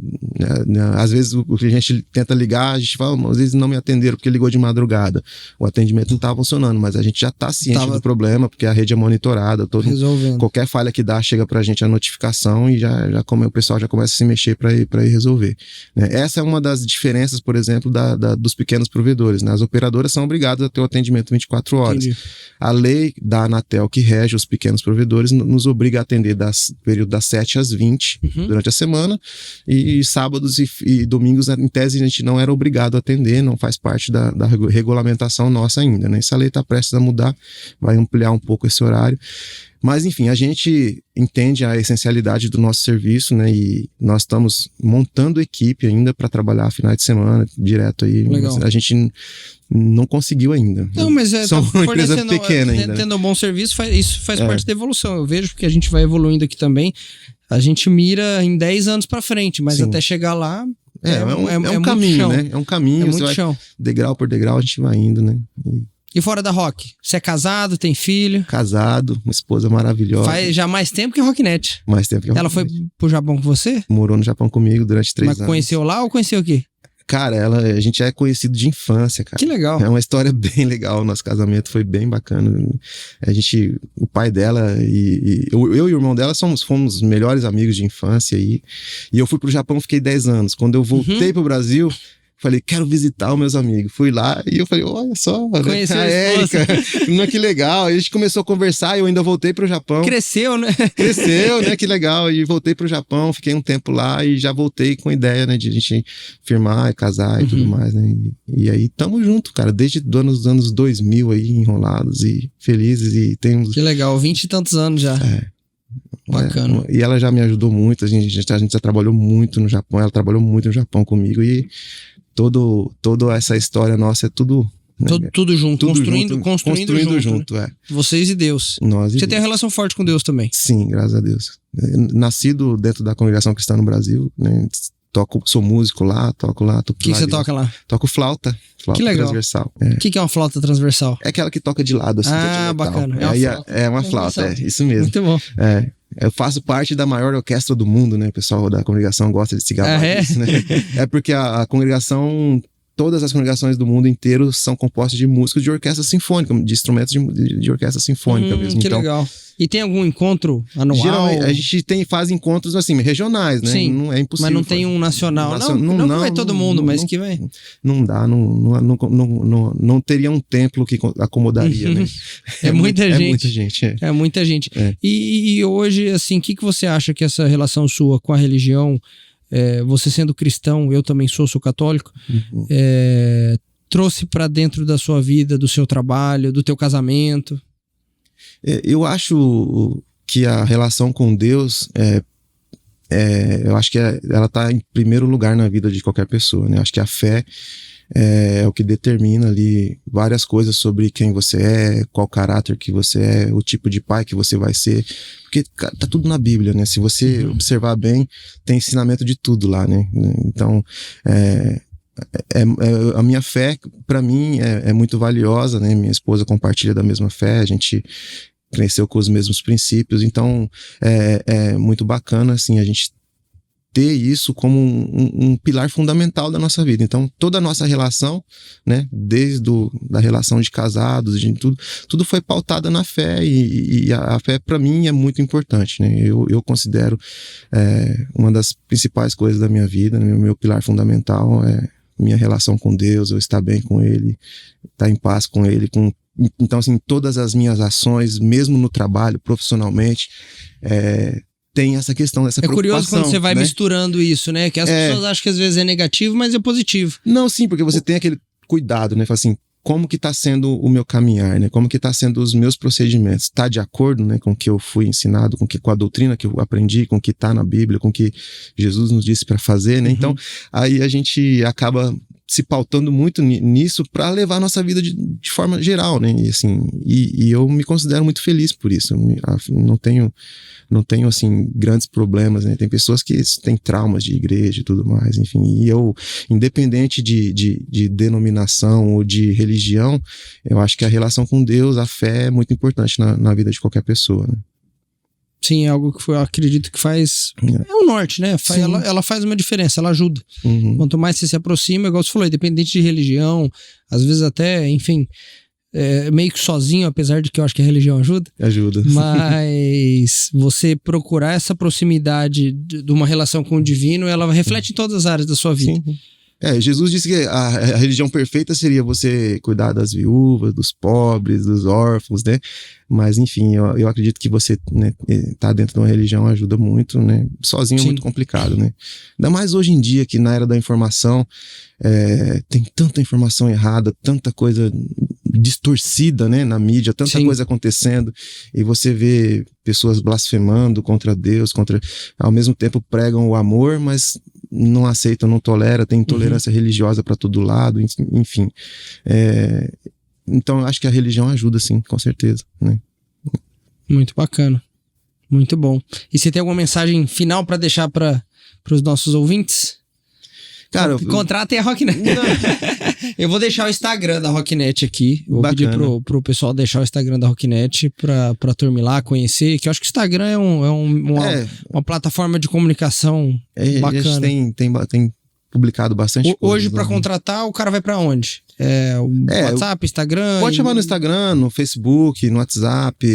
às vezes o que a gente tenta ligar, a gente fala, às vezes não me atenderam porque ligou de madrugada. O atendimento não estava funcionando, mas a gente já está ciente do problema, porque a rede é monitorada, resolvendo. Qualquer falha que dá, chega pra gente a notificação e o pessoal já começa a se mexer para ir resolver, né? Essa é uma das diferenças, por exemplo, dos pequenos provedores, né? As operadoras são obrigadas a ter o atendimento 24 horas. Entendi. A lei da Anatel, que rege os pequenos provedores, nos obriga a atender período das 7 às 20 durante a semana, e sábados e domingos, em tese, a gente não era obrigado a atender, não faz parte da regulamentação nossa ainda, né? Essa lei está prestes a mudar, vai ampliar um pouco esse horário. Mas, enfim, a gente entende a essencialidade do nosso serviço, né? E nós estamos montando equipe ainda para trabalhar finais de semana, direto aí. Legal. A gente não conseguiu ainda. Não, mas somos uma empresa pequena ainda. Tendo um bom serviço, isso faz parte da evolução. Eu vejo que a gente vai evoluindo aqui também. A gente mira em 10 anos para frente, mas até chegar lá... É um caminho, né? É um caminho. Muito chão. Degrau por degrau a gente vai indo, né? E fora da Rock? Você é casado, tem filho? Casado, uma esposa maravilhosa. Faz já mais tempo que a Rocknet. Mais tempo que a Rocknet. Ela foi pro Japão com você? Morou no Japão comigo durante 3 anos. Mas conheceu lá ou conheceu aqui? Cara, a gente é conhecido de infância, cara. Que legal. É uma história bem legal. O nosso casamento foi bem bacana. O pai dela e eu e o irmão dela fomos os melhores amigos de infância. E eu fui pro Japão, fiquei 10 anos. Quando eu voltei pro Brasil... Falei, quero visitar os meus amigos. Fui lá e eu falei, olha só, conheceu a Érica, que legal. E a gente começou a conversar e eu ainda voltei pro Japão. Cresceu, né? Cresceu, né? Que legal. E voltei pro Japão, fiquei um tempo lá e já voltei com a ideia, né, de a gente firmar e casar e tudo mais, né? E aí tamo junto, cara, desde os anos 2000 aí, enrolados e felizes e temos... Que legal, 20 e tantos anos já. Bacana. E ela já me ajudou muito, a gente já trabalhou muito no Japão, ela trabalhou muito no Japão comigo e toda essa história nossa é tudo... Né? Tudo junto, construindo junto, né? Vocês e Deus. Você tem uma relação forte com Deus também? Sim, graças a Deus. Nascido dentro da congregação cristã no Brasil, né? Sou músico lá, toco lá. O que você toca lá? Toco flauta que legal. Transversal. O que é uma flauta transversal? É aquela que toca de lado, assim. Bacana. É uma flauta, isso mesmo. Muito bom. Eu faço parte da maior orquestra do mundo, né? O pessoal da congregação gosta de se gabar disso, né? É porque a congregação... Todas as congregações do mundo inteiro são compostas de músicos de orquestra sinfônica, de instrumentos de orquestra sinfônica mesmo. Que legal. E tem algum encontro anual? Geralmente, a gente faz encontros assim, regionais, né? Sim, não é impossível. Mas não tem um nacional. Não vai todo mundo, mas que vai. Não dá, não teria um templo que acomodaria, né? É muita gente. É muita gente. É muita gente. E hoje, assim, o que você acha que essa relação sua com a religião... você sendo cristão, eu também sou católico, trouxe para dentro da sua vida, do seu trabalho, do teu casamento? Eu acho que a relação com Deus eu acho que ela está em primeiro lugar na vida de qualquer pessoa, né? Acho que a fé é o que determina ali várias coisas sobre quem você é, qual caráter que você é, o tipo de pai que você vai ser, porque tá tudo na Bíblia, né? Se você observar bem, tem ensinamento de tudo lá, né? Então, a minha fé, para mim, é muito valiosa, né? Minha esposa compartilha da mesma fé, a gente cresceu com os mesmos princípios, então é muito bacana, assim, a gente ter isso como um pilar fundamental da nossa vida. Então, toda a nossa relação, né, desde da relação de casados, de tudo foi pautada na fé, e a fé, para mim, é muito importante, né? Eu considero uma das principais coisas da minha vida, né? O meu pilar fundamental é minha relação com Deus, eu estar bem com Ele, estar em paz com Ele, então, assim, todas as minhas ações, mesmo no trabalho, profissionalmente, tem essa questão, dessa preocupação. É curioso quando você vai, né, misturando isso, né? Que as pessoas acham que às vezes é negativo, mas é positivo. Não, sim, porque você tem aquele cuidado, né? Fala assim, como que tá sendo o meu caminhar, né? Como que tá sendo os meus procedimentos? Tá de acordo, né, com o que eu fui ensinado, com a doutrina que eu aprendi, com o que tá na Bíblia, com o que Jesus nos disse para fazer, né? Então, aí a gente acaba se pautando muito nisso para levar a nossa vida de forma geral, né? E assim, e eu me considero muito feliz por isso. Eu não tenho assim grandes problemas, né? Tem pessoas que têm traumas de igreja e tudo mais, enfim. E eu, independente de denominação ou de religião, eu acho que a relação com Deus, a fé é muito importante na vida de qualquer pessoa, né? Sim, é algo que eu acredito que faz... É o norte, né? Ela faz uma diferença, ela ajuda. Quanto mais você se aproxima, igual você falou, independente de religião, às vezes até, enfim, meio que sozinho, apesar de que eu acho que a religião ajuda. Ajuda. Mas você procurar essa proximidade de uma relação com o divino, ela reflete em todas as áreas da sua vida. Sim. Jesus disse que a religião perfeita seria você cuidar das viúvas, dos pobres, dos órfãos, né? Mas, enfim, eu acredito que você, né, tá dentro de uma religião ajuda muito, né? Sozinho é muito complicado, né? Ainda mais hoje em dia, que na era da informação tem tanta informação errada, tanta coisa distorcida, né, na mídia, tanta coisa acontecendo, e você vê pessoas blasfemando contra Deus, ao mesmo tempo pregam o amor, mas não aceitam, não toleram, tem intolerância religiosa para todo lado, enfim. Então eu acho que a religião ajuda, sim, com certeza, né? Muito bacana, muito bom. E você tem alguma mensagem final para deixar para os nossos ouvintes? Cara, contratem a Rocknet. Eu vou deixar o Instagram da Rocknet aqui. Eu vou pedir pro pessoal deixar o Instagram da Rocknet pra turma ir lá conhecer, que eu acho que o Instagram é uma plataforma de comunicação bacana. A gente tem publicado bastante coisa. Hoje, pra contratar, o cara vai pra onde? WhatsApp, Instagram? Pode chamar no Instagram, no Facebook, no WhatsApp,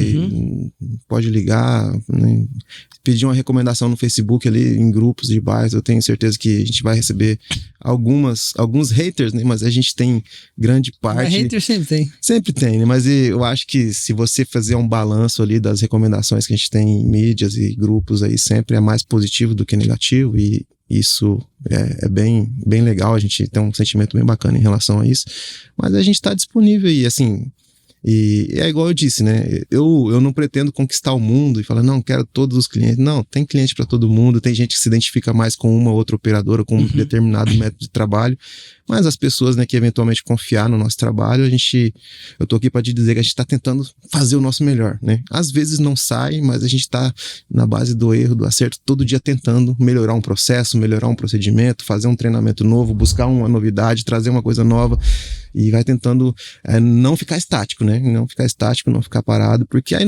pode ligar, né? Pedir uma recomendação no Facebook ali, em grupos de bairros. Eu tenho certeza que a gente vai receber alguns haters, né? Mas a gente tem grande parte... Haters sempre tem. Sempre tem, né? Mas eu acho que se você fazer um balanço ali das recomendações que a gente tem em mídias e grupos aí, sempre é mais positivo do que negativo, e isso é bem legal. A gente tem um sentimento bem bacana em relação a isso, mas a gente está disponível aí, assim. E é igual eu disse, né? Eu não pretendo conquistar o mundo e falar, não, quero todos os clientes. Não, tem cliente para todo mundo, tem gente que se identifica mais com uma ou outra operadora, com um determinado método de trabalho, mas as pessoas, né, que eventualmente confiar no nosso trabalho, eu tô aqui para te dizer que a gente tá tentando fazer o nosso melhor, né? Às vezes não sai, mas a gente tá na base do erro, do acerto, todo dia tentando melhorar um processo, melhorar um procedimento, fazer um treinamento novo, buscar uma novidade, trazer uma coisa nova, e vai tentando não ficar estático, né? Não ficar estático, não ficar parado, porque a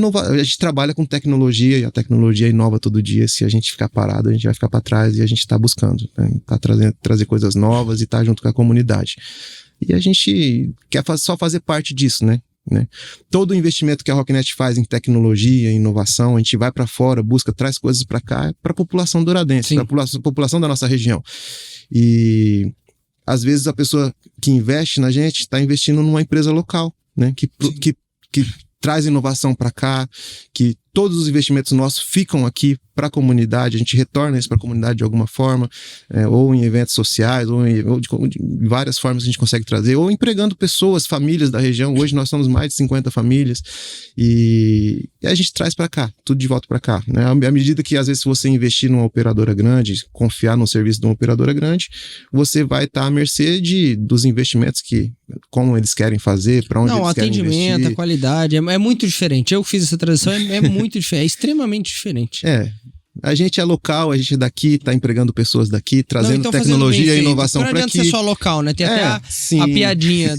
gente trabalha com tecnologia, e a tecnologia inova todo dia. Se a gente ficar parado, a gente vai ficar para trás, e a gente está buscando, né? Tá trazer coisas novas e tá junto com a comunidade. E a gente quer só fazer parte disso, né? Todo o investimento que a Rocknet faz em tecnologia, em inovação, a gente vai para fora, traz coisas para cá, para a população douradense, para a população da nossa região. E às vezes a pessoa que investe na gente está investindo numa empresa local, né? Que traz inovação para cá, que todos os investimentos nossos ficam aqui para a comunidade, a gente retorna isso para a comunidade de alguma forma, ou em eventos sociais, ou de várias formas a gente consegue trazer, ou empregando pessoas, famílias da região. Hoje nós somos mais de 50 famílias, e a gente traz para cá, tudo de volta para cá, né? À medida que, às vezes, se você investir numa operadora grande, confiar no serviço de uma operadora grande, você vai estar à mercê dos investimentos como eles querem fazer, para onde eles querem investir. Não, o atendimento, a qualidade, é muito diferente. Eu fiz essa transição, é muito diferente, é extremamente diferente. A gente é local, a gente é daqui, tá empregando pessoas daqui, trazendo tecnologia e inovação para aqui. Não adianta ser só local, né? Tem até a piadinha,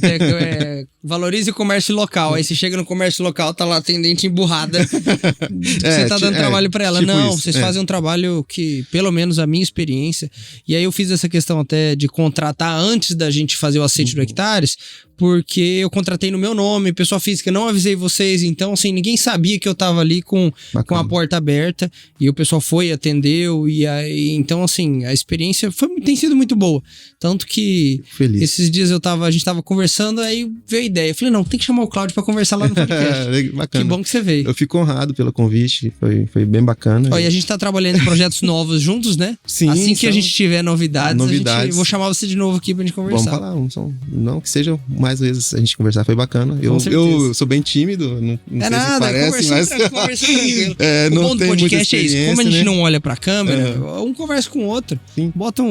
Valorize o comércio local. Aí você chega no comércio local, tá lá a atendente emburrada. Você tá dando trabalho pra ela. Tipo não, isso, vocês fazem um trabalho que, pelo menos a minha experiência. E aí eu fiz essa questão até de contratar antes da gente fazer o aceite do Hectares, porque eu contratei no meu nome, pessoa física, não avisei vocês. Então, assim, ninguém sabia que eu tava ali com a porta aberta. E o pessoal foi, atendeu. E aí, então, assim, a experiência tem sido muito boa. Tanto que esses dias a gente tava conversando, aí veio a ideia. Eu falei, não, tem que chamar o Cláudio pra conversar lá no podcast. Bacana. Que bom que você veio. Eu fico honrado pelo convite, foi bem bacana. E a gente tá trabalhando em projetos novos juntos, né? Sim. Assim que a gente tiver novidades. Vou chamar você de novo aqui pra gente conversar. Vamos falar, não que seja mais vezes a gente conversar, foi bacana. Eu sou bem tímido, não sei se parece, mas... Conversa tranquilo. O bom do podcast é isso, como a gente não olha pra câmera, um conversa com o outro. Sim. Bota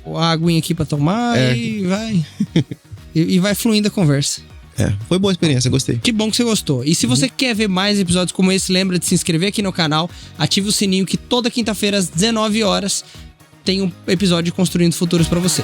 uma aguinha aqui pra tomar e vai... e vai fluindo a conversa. Foi boa a experiência, gostei. Que bom que você gostou. E se você quer ver mais episódios como esse, lembra de se inscrever aqui no canal, ative o sininho que toda quinta-feira às 19 horas tem um episódio de Construindo Futuros pra você.